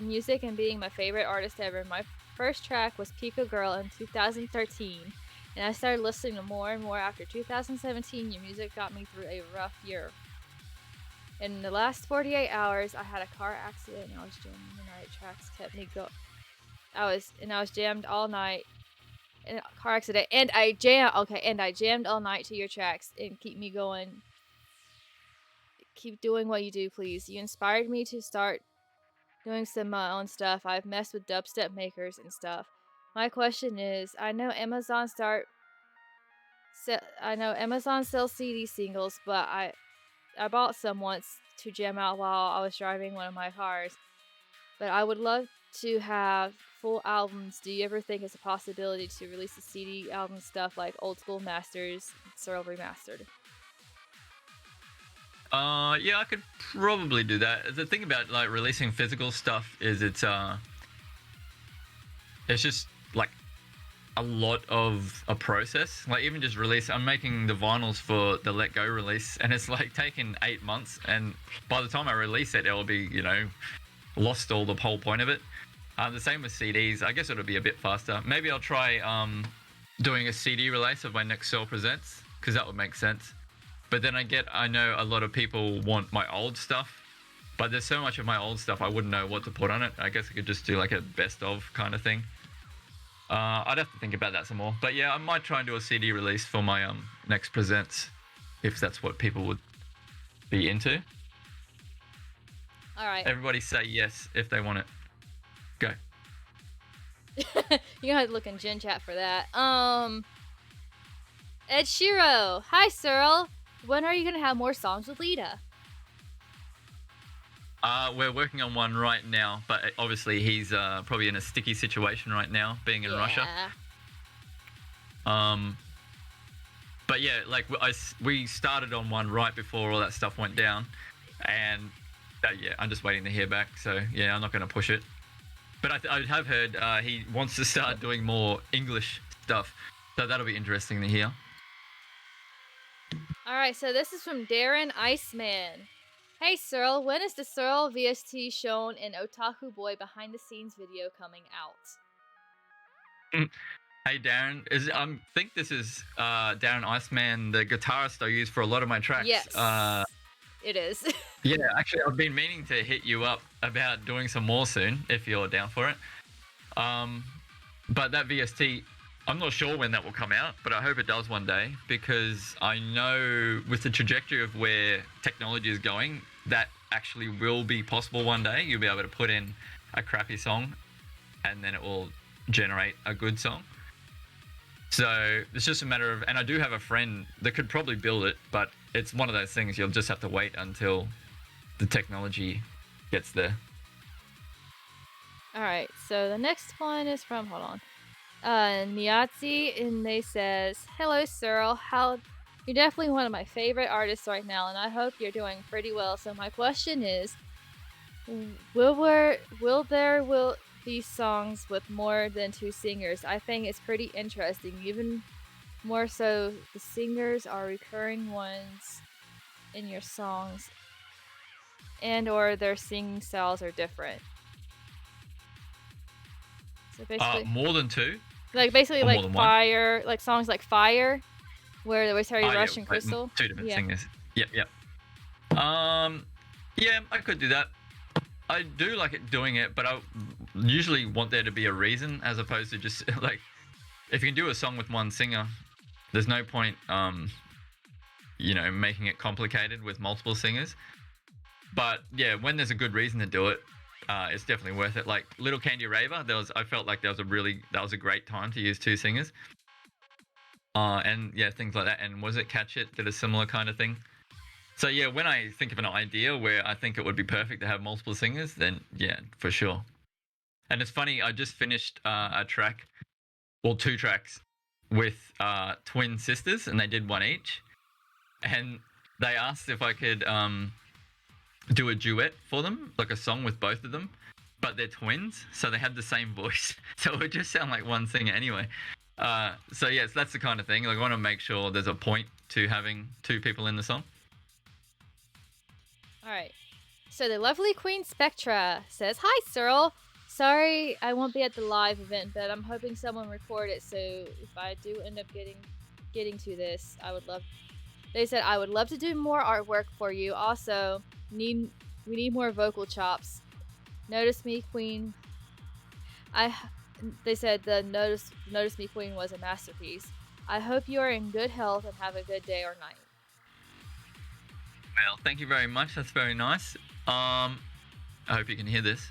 music and being my favorite artist ever. My first track was Pico Girl in 2013, and I started listening to more and more after 2017. Your music got me through a rough year. In the last 48 hours, I had a car accident and I was jamming the night. Tracks kept me go. I was jammed all night in a car accident, and I jammed all night to your tracks and keep me going. Keep doing what you do, please. You inspired me to start doing some of my own stuff. I've messed with dubstep makers and stuff. My question is, I know Amazon sells CD singles, but I bought some once to jam out while I was driving one of my cars. But I would love to have full albums. Do you ever think it's a possibility to release a CD album stuff like Old School Masters, Searle Remastered?" Yeah, I could probably do that. The thing about like releasing physical stuff is it's just like a lot of a process. Like even just I'm making the vinyls for the Let Go release, and it's like taken 8 months, and by the time I release it, it'll be, lost all the whole point of it. The same with CDs. I guess it'll be a bit faster. Maybe I'll try doing a CD release of my next Searle Presents, because that would make sense. But then I know a lot of people want my old stuff, but there's so much of my old stuff I wouldn't know what to put on it. I guess I could just do like a best of kind of thing. I'd have to think about that some more. But yeah, I might try and do a CD release for my next Presents, if that's what people would be into. All right. Everybody say yes if they want it. Go. You're gonna have to look in Gen Chat for that. Ed Shiro, "Hi, Searle. When are you gonna have more songs with Lita?" We're working on one right now, but obviously he's probably in a sticky situation right now, being in Russia. But yeah, like we started on one right before all that stuff went down, and yeah, I'm just waiting to hear back. So yeah, I'm not going to push it. But I have heard he wants to start doing more English stuff. So that'll be interesting to hear. All right, so this is from Darren Iceman. Hey Searle, when is the Searle VST shown in Otaku Boy behind the scenes video coming out? Hey Darren, think this is Darren Iceman, the guitarist I use for a lot of my tracks. Yes, it is. Yeah, actually, I've been meaning to hit you up about doing some more soon, if you're down for it. But that VST, I'm not sure when that will come out, but I hope it does one day, because I know with the trajectory of where technology is going, that actually will be possible one day. You'll be able to put in a crappy song and then it will generate a good song. So it's just a matter of, and I do have a friend that could probably build it, but it's one of those things you'll just have to wait until the technology gets there. All right, so the next one is from, hold on, Niatzi, and they says, hello Searle, you're definitely one of my favorite artists right now, and I hope you're doing pretty well. So my question is, will there be songs with more than 2 singers? I think it's pretty interesting, even more so the singers are recurring ones in your songs, and or their singing styles are different. So basically, more than 2? like basically or like Fire, like songs like Fire, where there was Harry Rush and Crystal. 2 different singers. Yep. Yeah, I could do that. I do like it doing it, but I usually want there to be a reason, as opposed to just like, if you can do a song with one singer, there's no point, making it complicated with multiple singers. But yeah, when there's a good reason to do it, it's definitely worth it. Like Little Candy Raver, I felt like that was a great time to use 2 singers. And yeah, things like that. And was it Catch It did a similar kind of thing. So yeah, when I think of an idea where I think it would be perfect to have multiple singers, then yeah, for sure. And it's funny, I just finished a track, well, 2 tracks with twin sisters, and they did one each. And they asked if I could do a duet for them, like a song with both of them, but they're twins, so they have the same voice, so it would just sound like one singer anyway. So yes, that's the kind of thing. Like, I want to make sure there's a point to having 2 people in the song. All right. So the lovely Queen Spectra says, "Hi, Searle. Sorry I won't be at the live event, but I'm hoping someone record it. So if I do end up getting to this, They said I would love to do more artwork for you. Also, we need more vocal chops. Notice Me Queen. They said the Notice Me Queen was a masterpiece. I hope you are in good health and have a good day or night." Well, thank you very much. That's very nice. I hope you can hear this.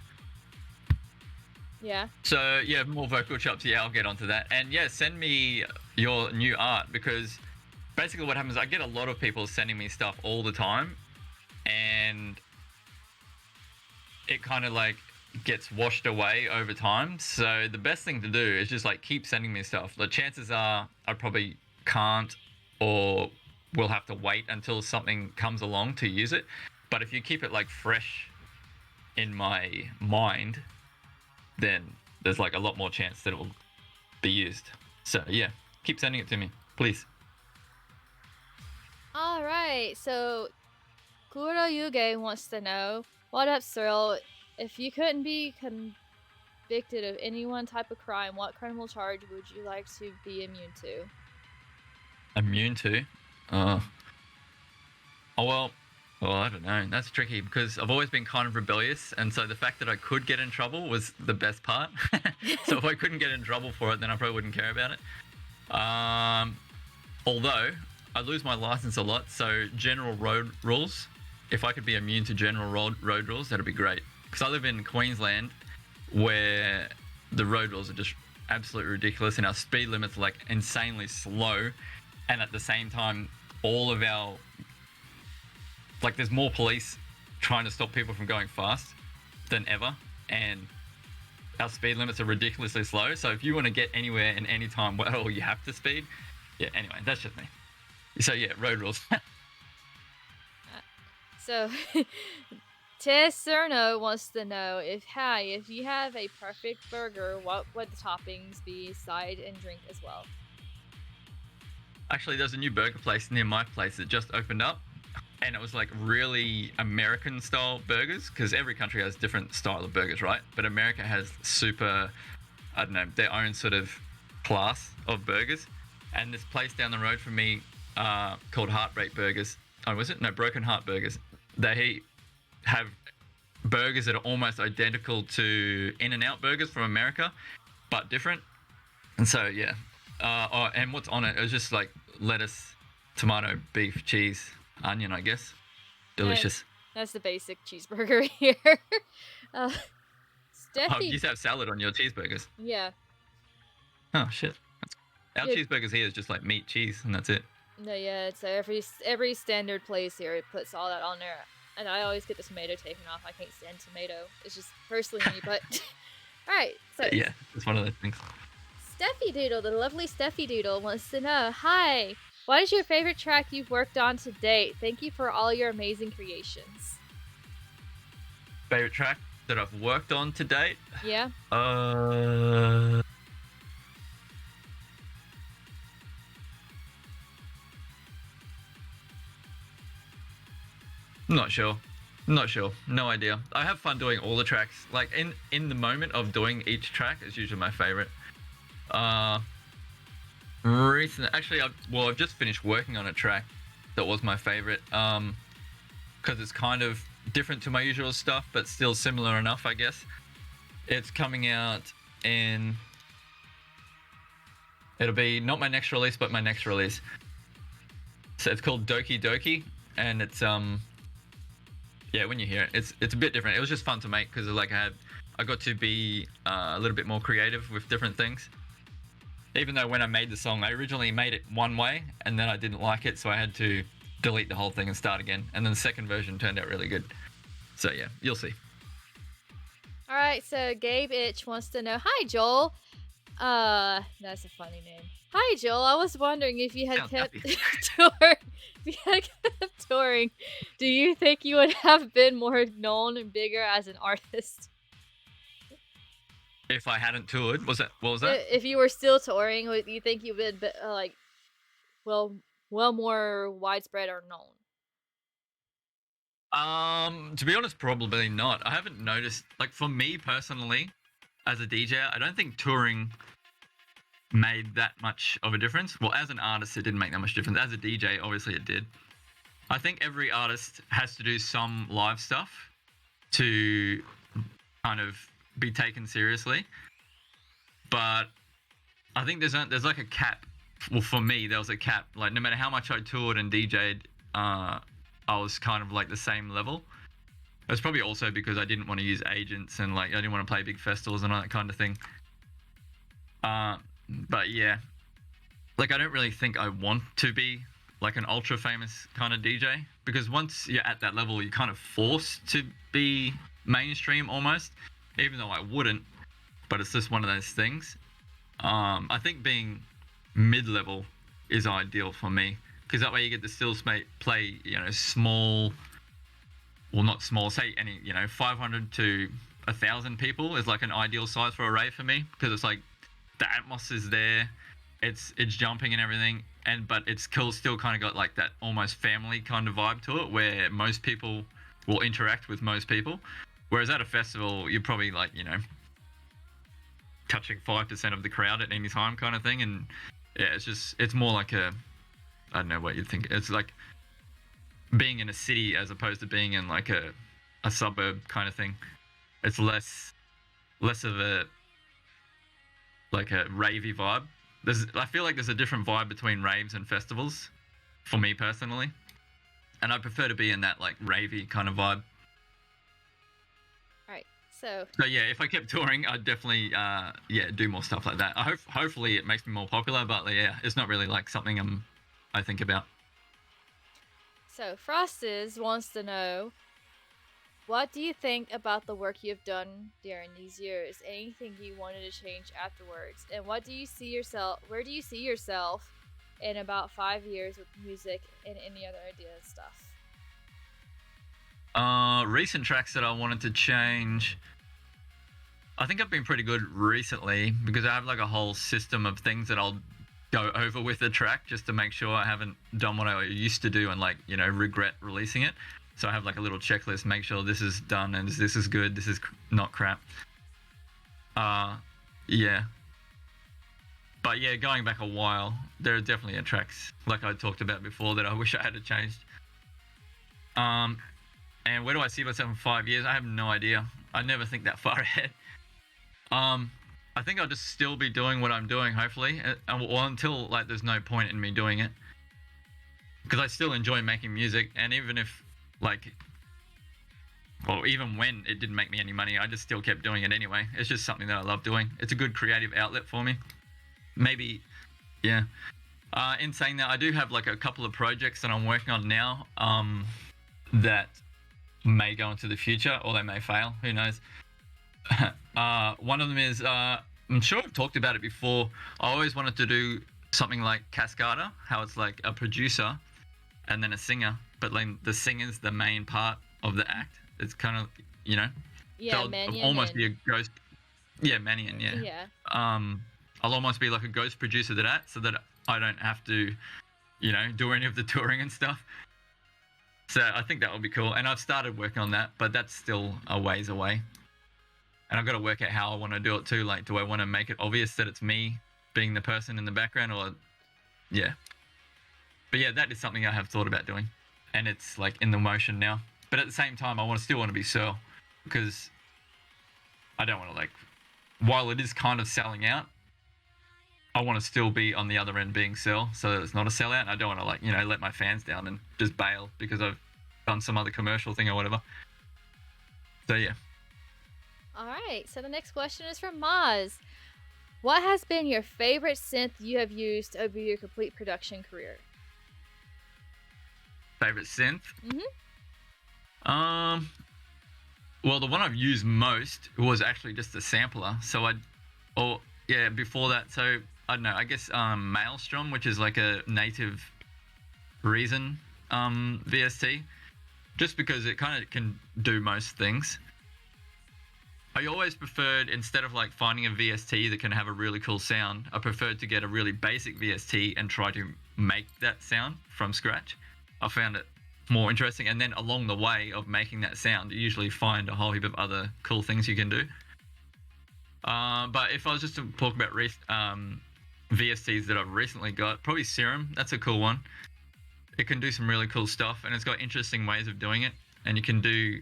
Yeah. So yeah, more vocal chops. Yeah, I'll get onto that. And yeah, send me your new art, because basically what happens, I get a lot of people sending me stuff all the time, and it kind of like gets washed away over time. So the best thing to do is just like keep sending me stuff. The chances are I probably can't, or will have to wait until something comes along to use it. But if you keep it like fresh in my mind, then there's like a lot more chance that it will be used. So yeah, keep sending it to me, please. All right. So Kuro Yuge wants to know, what up, Searle? If you couldn't be convicted of any one type of crime, what criminal charge would you like to be immune to? Immune to? Well, I don't know. That's tricky, because I've always been kind of rebellious, and so the fact that I could get in trouble was the best part. So if I couldn't get in trouble for it, then I probably wouldn't care about it. Although I lose my license a lot, so general road rules. If I could be immune to general road rules, that'd be great. Because I live in Queensland, where the road rules are just absolutely ridiculous, and our speed limits are like insanely slow, and at the same time, all of our, like, there's more police trying to stop people from going fast than ever, and our speed limits are ridiculously slow. So if you want to get anywhere in any time, well, you have to speed. Yeah, anyway, that's just me. So yeah, road rules. So Tesserno wants to know, if you have a perfect burger, what would the toppings be, side and drink as well? Actually, there's a new burger place near my place that just opened up, and it was like really American style burgers because every country has different style of burgers, right? But America has super, I don't know, their own sort of class of burgers. And this place down the road from me called Heartbreak Burgers. Oh, was it? No, Broken Heart Burgers. They have burgers that are almost identical to In-N-Out burgers from America, but different. And so, yeah. And what's on it? It was just like lettuce, tomato, beef, cheese, onion, I guess. Delicious. That's the basic cheeseburger here. uh, Oh, you Steffi. used to have salad on your cheeseburgers. Yeah. Oh, shit. Our Yeah. cheeseburgers here is just like meat, cheese, and that's it. No, yeah, it's every standard place here. It puts all that on there, and I always get the tomato taken off. I can't stand tomato. It's just personally me, but all right. So Yeah, it's one of those things. Steffi Doodle, the lovely Steffi Doodle, wants to know: Hi, what is your favorite track you've worked on to date? Thank you for all your amazing creations. Favorite track that I've worked on to date? Yeah. Not sure. Not sure. No idea. I have fun doing all the tracks. Like in the moment of doing each track is usually my favorite. Actually, I've just finished working on a track that was my favorite. Because it's kind of different to my usual stuff, but still similar enough, I guess. It's coming out in. It'll be not my next release, but my next release. So it's called Doki Doki, and it's yeah, when you hear it, it's a bit different. It was just fun to make because like I got to be a little bit more creative with different things. Even though when I made the song, I originally made it one way and then I didn't like it, so I had to delete the whole thing and start again. And then the second version turned out really good. So yeah, you'll see. All right. So Gabe Itch wants to know: Hi, Joel. That's a funny name. Hi, Joel. I was wondering if you had Sounds kept happy. if you had kept touring, do you think you would have been more known and bigger as an artist? If I hadn't toured, what was that? If you were still touring, would you think you would be like, well more widespread or known? To be honest, probably not. I haven't noticed. Like for me personally, as a DJ, I don't think touring made that much of a difference. Well, as an artist, it didn't make that much difference. As a DJ, obviously it did. I think every artist has to do some live stuff to kind of be taken seriously. But I think there's like a cap. Well, for me, there was a cap. Like no matter how much I toured and DJ'd, I was kind of like the same level. It's probably also because I didn't want to use agents and like I didn't want to play big festivals and all that kind of thing. But yeah, like I don't really think I want to be like an ultra famous kind of DJ because once you're at that level, you're kind of forced to be mainstream almost, even though I wouldn't. But it's just one of those things. I think being mid-level is ideal for me because that way you get to still play, small. Well, not small. Say 500 to 1,000 people is like an ideal size for a rave for me because it's like the atmos is there, it's jumping and everything, but it's still kind of got like that almost family kind of vibe to it where most people will interact with most people. Whereas at a festival, you're probably like touching 5% of the crowd at any time kind of thing, and yeah, it's more like I don't know what you'd think. It's like being in a city as opposed to being in like a suburb kind of thing. It's less of a like a ravey vibe. I feel like there's a different vibe between raves and festivals for me personally, and I prefer to be in that like ravey kind of vibe. Right. So yeah, if I kept touring, I'd definitely do more stuff like that. Hopefully it makes me more popular, but yeah, it's not really like something I think about. So Frostis wants to know: What do you think about the work you've done during these years? Anything you wanted to change afterwards? And where do you see yourself in about 5 years with music and any other ideas and stuff? Recent tracks that I wanted to change. I think I've been pretty good recently because I have like a whole system of things that I'll go over with the track just to make sure I haven't done what I used to do and like, you know, regret releasing it. So I have like a little checklist, make sure this is done and this is good, this is not crap. Yeah. But yeah, going back a while, there are definitely tracks like I talked about before that I wish I had changed. And where do I see myself in 5 years? I have no idea. I never think that far ahead. I think I'll just still be doing what I'm doing, hopefully, well, until like there's no point in me doing it, because I still enjoy making music, and even if like, well, even when it didn't make me any money, I just still kept doing it anyway. It's just something that I love doing. It's a good creative outlet for me. Maybe, yeah. In saying that, I do have like a couple of projects that I'm working on now, that may go into the future or they may fail. Who knows? One of them is, I'm sure I've talked about it before. I always wanted to do something like Cascada, how it's like a producer and then a singer, but like the singer's the main part of the act. It's kind of, you know, Yeah, so Mannion I'll almost and- be a ghost. Yeah, Mannion. Yeah. Yeah. I'll almost be like a ghost producer to that, so that I don't have to, you know, do any of the touring and stuff. So I think that would be cool, and I've started working on that, but that's still a ways away. And I've got to work out how I want to do it too. Like, do I want to make it obvious that it's me being the person in the background, or yeah. But yeah, that is something I have thought about doing, and it's like in the motion now. But at the same time, I still want to be Searle, because I don't want to like, while it is kind of selling out, I want to still be on the other end being Searle, so that it's not a sellout. And I don't want to like, you know, let my fans down and just bail because I've done some other commercial thing or whatever. So yeah. All right. So the next question is from Maz. What has been your favorite synth you have used over your complete production career? Favorite synth? Mm-hmm. Well, the one I've used most was actually just a sampler. So before that, so I don't know, I guess Maelstrom, which is like a native Reason VST, just because it kind of can do most things. I always preferred, instead of like finding a VST that can have a really cool sound, I preferred to get a really basic VST and try to make that sound from scratch. I found it more interesting, and then along the way of making that sound, you usually find a whole heap of other cool things you can do. But if I was just to talk about VSTs that I've recently got, probably Serum. That's a cool one. It can do some really cool stuff, and it's got interesting ways of doing it. And you can do,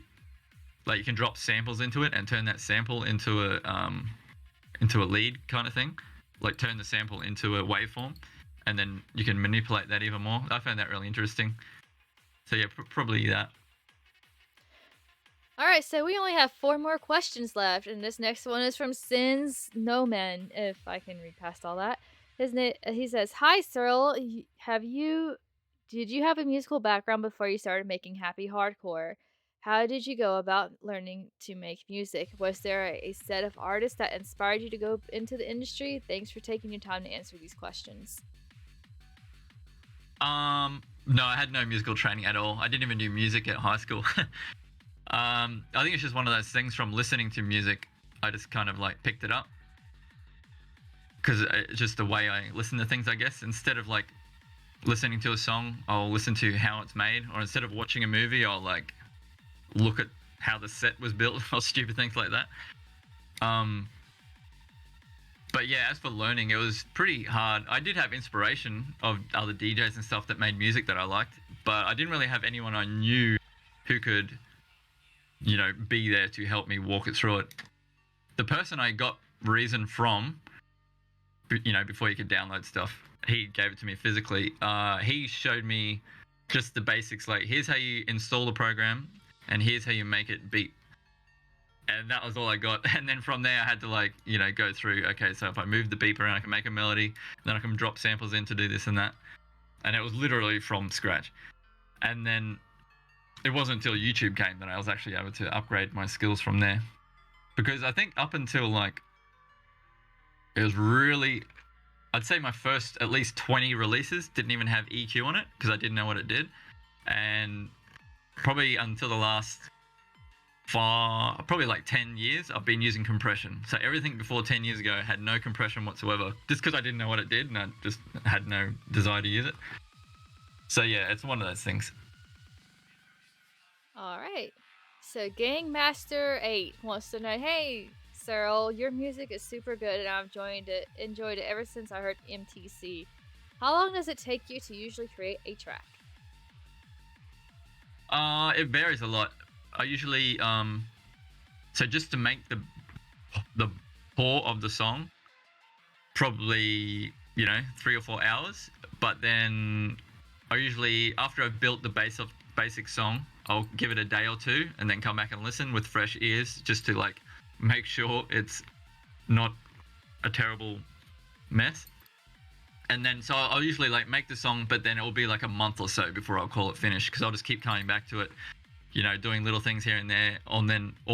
like, you can drop samples into it and turn that sample into a lead kind of thing. Like turn the sample into a waveform, and then you can manipulate that even more. I found that really interesting. So yeah, probably that. All right, so we only have 4 more questions left, and this next one is from Sins No Man, if I can read past all that. He says, "Hi, Searle. Did you have a musical background before you started making happy hardcore? How did you go about learning to make music? Was there a set of artists that inspired you to go into the industry? Thanks for taking your time to answer these questions." No, I had no musical training at all. I didn't even do music at high school. I think it's just one of those things from listening to music. I just kind of like picked it up because it's just the way I listen to things, I guess. Instead of like listening to a song, I'll listen to how it's made, or instead of watching a movie, I'll like look at how the set was built or stupid things like that. But yeah, as for learning, it was pretty hard. I did have inspiration of other DJs and stuff that made music that I liked, but I didn't really have anyone I knew who could, you know, be there to help me walk it through it. The person I got Reason from, you know, before you could download stuff, he gave it to me physically. He showed me just the basics, like here's how you install the program and here's how you make it beat. And that was all I got. And then from there I had to like, you know, go through, okay, so if I move the beep around, I can make a melody, then I can drop samples in to do this and that. And it was literally from scratch. And then it wasn't until YouTube came that I was actually able to upgrade my skills from there. Because I think up until like, it was really, I'd say my first at least 20 releases didn't even have EQ on it because I didn't know what it did. And probably until the last for probably like 10 years, I've been using compression. So everything before 10 years ago had no compression whatsoever, just because I didn't know what it did and I just had no desire to use it. So yeah, it's one of those things. All right. So Gangmaster 8 wants to know, hey, Cyril, your music is super good and I've enjoyed it ever since I heard MTC. How long does it take you to usually create a track? It varies a lot. I usually so just to make the core of the song, probably 3 or 4 hours. But then I usually, after I've built the basic song, I'll give it a day or two and then come back and listen with fresh ears, just to like make sure it's not a terrible mess. And then so I'll usually like make the song, but then it will be like a month or so before I'll call it finished, because I'll just keep coming back to it, doing little things here and there. Or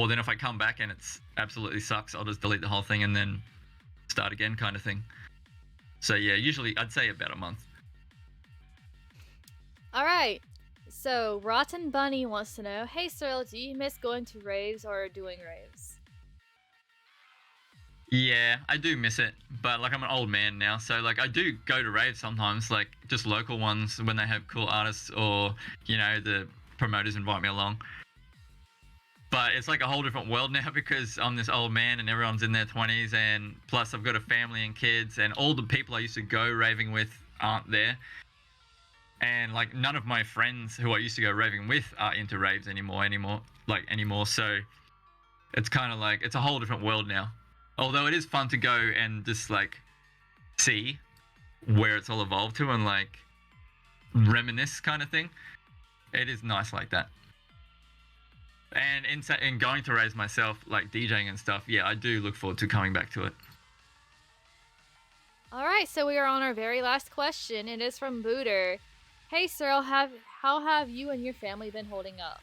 then if I come back and it's absolutely sucks, I'll just delete the whole thing and then start again, kind of thing. So yeah, usually I'd say about a month. All right. So Rotten Bunny wants to know, hey Cyril, do you miss going to raves or doing raves? Yeah, I do miss it, but like I'm an old man now, so like I do go to raves sometimes, like just local ones when they have cool artists, or the promoters invite me along. But it's like a whole different world now, because I'm this old man and everyone's in their 20s, and plus I've got a family and kids, and all the people I used to go raving with aren't there. And like none of my friends who I used to go raving with are into raves anymore. So it's kind of like it's a whole different world now. Although it is fun to go and just like see where it's all evolved to and like reminisce, kind of thing. It is nice like that. And in going to raves myself, like DJing and stuff, yeah, I do look forward to coming back to it. All right, so we are on our very last question. It is from Booter. Hey Cyril, how have you and your family been holding up?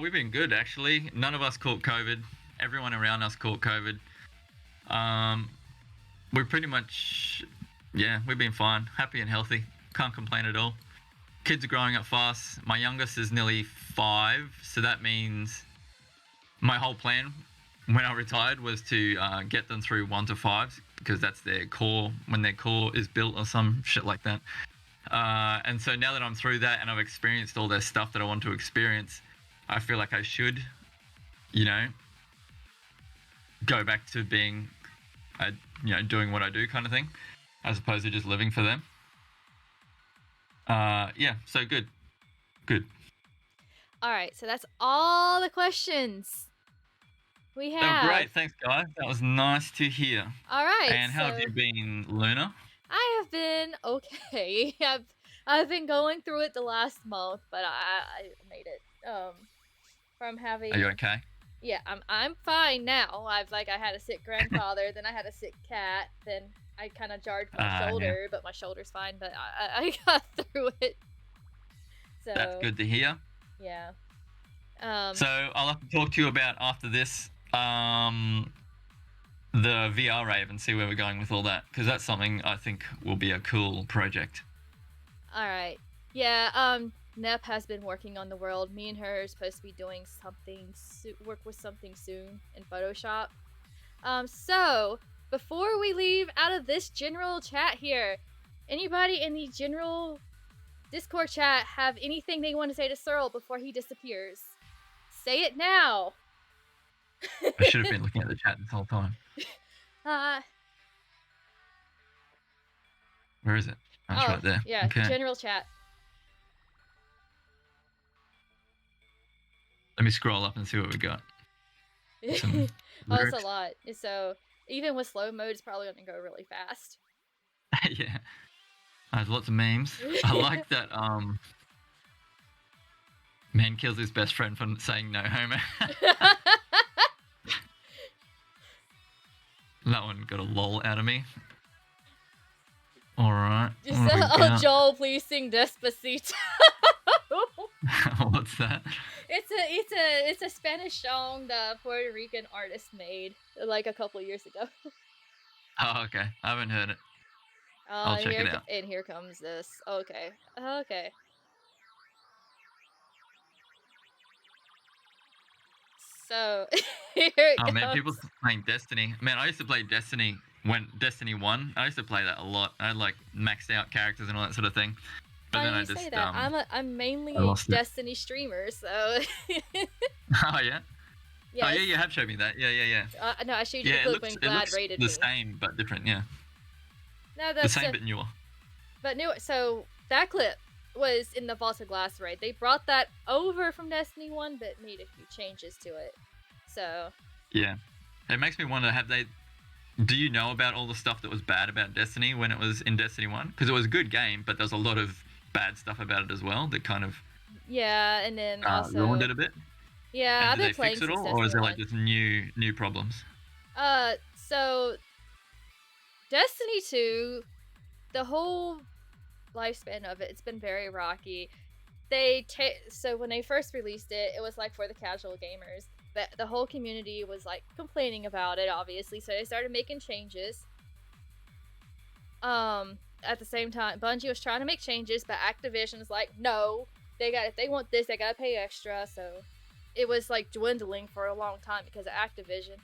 We've been good, actually. None of us caught COVID. Everyone around us caught COVID. We're pretty much, we've been fine, happy and healthy. Can't complain at all. Kids are growing up fast. My youngest is nearly 5, so that means my whole plan when I retired was to get them through 1 to 5, because that's their core, when their core is built or some shit like that. And so now that I'm through that and I've experienced all their stuff that I want to experience, I feel like I should, go back to being, doing what I do, kind of thing, as opposed to just living for them. So good. All right, so that's all the questions we have. That was great. Thanks, guys. That was nice to hear. All right. And how have you been, Luna? I have been okay. I've been going through it the last month, but I made it. From having. Are you okay? Yeah, I'm fine now. I had a sick grandfather, then I had a sick cat, then I kind of jarred my shoulder, but my shoulder's fine. But I got through it. So that's good to hear. Yeah. So I'll have to talk to you about after this, the VR rave, and see where we're going with all that, because that's something I think will be a cool project. All right. Yeah. Nep has been working on the world. Me and her are supposed to be doing work with something soon in Photoshop. So before we leave out of this general chat here, anybody in the general Discord chat have anything they want to say to Cyril before he disappears? Say it now. I should have been looking at the chat this whole time. Where is it? Oh, it's right there. Yeah, okay. General chat. Let me scroll up and see what we got. It's a lot. So even with slow mode, it's probably going to go really fast. Yeah. There's lots of memes. I like that man kills his best friend for saying no homo. That one got a lol out of me. Alright. Joel, please sing Despacito. What's that? It's a Spanish song the Puerto Rican artist made like a couple years ago. Oh, okay. I haven't heard it. I'll check it out. And here comes this. Okay. So here it Oh man, goes. people playing Destiny. Man, I used to play Destiny when Destiny 1. I used to play that a lot. I had like maxed out characters and all that sort of thing. But Funny then I you just say that. I'm mainly I a lost it. Destiny streamer, so Oh yeah. Oh yes. yeah, you have showed me that. Yeah. No, I showed you Yeah, the clip when it Glad looks rated the me. same but different. Yeah, No, the that's same but newer. but new. So that clip was in the Vault of Glass raid. They brought that over from Destiny 1, but made a few changes to it. So Yeah, it makes me wonder. Do you know about all the stuff that was bad about Destiny when it was in Destiny 1? Because it was a good game, but there's a lot of bad stuff about it as well that kind of yeah, and then ruined also it a bit. yeah, And I've did been they playing fix it since all, or is Destiny there 1. like just new problems? So Destiny 2, the whole lifespan of it's been very rocky. So when they first released it, it was like for the casual gamers, but the whole community was like complaining about it, obviously. So they started making changes. At the same time, Bungie was trying to make changes, but Activision's like, no, if they want this, they gotta pay extra. So it was like dwindling for a long time because of Activision.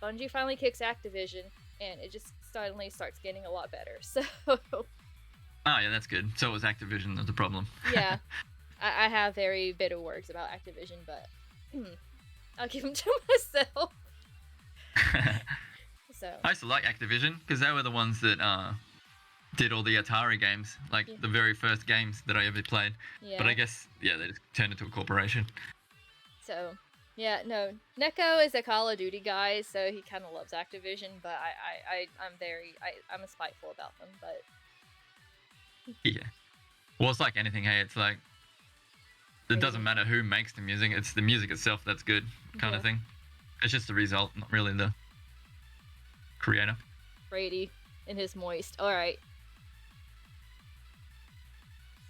Bungie finally kicks Activision, and it just suddenly starts getting a lot better. So Oh yeah, that's good. So it was Activision that's the problem. yeah, I have very bitter words about Activision, but I'll keep them to myself. So I used to like Activision because they were the ones that did all the Atari games, like Yeah. the very first games that I ever played. yeah, But I guess they just turned into a corporation. so yeah, no, Neko is a Call of Duty guy, so he kind of loves Activision, but I'm spiteful about them, but Yeah. Well, it's like anything. Hey, it's like it doesn't Crazy. matter who makes the music. It's the music itself that's good, kind Yeah. of thing. It's just the result, not really the creator. Brady and his moist. All right.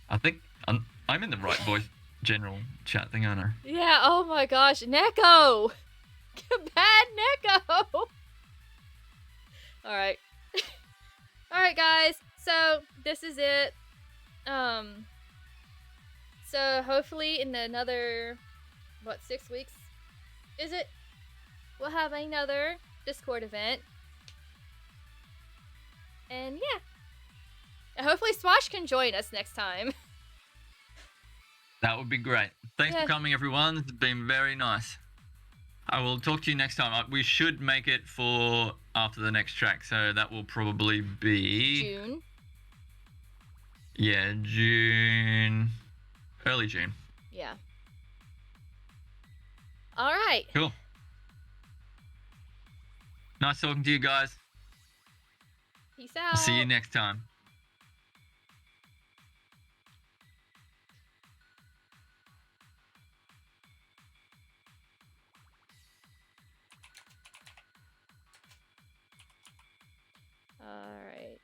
I think I'm in the right voice general chat thing, aren't I? Yeah. Oh my gosh, Neko. Bad Neko. All right. All right, guys. So this is it. So hopefully in another 6 weeks is it? We'll have another Discord event. And yeah. And hopefully Swash can join us next time. That would be great. Thanks Yeah. for coming, everyone. It's been very nice. I will talk to you next time. We should make it for after the next track, so that will probably be June. Yeah, June, early June. Yeah. All right. Cool. Nice talking to you guys. Peace out. I'll see you next time. All right.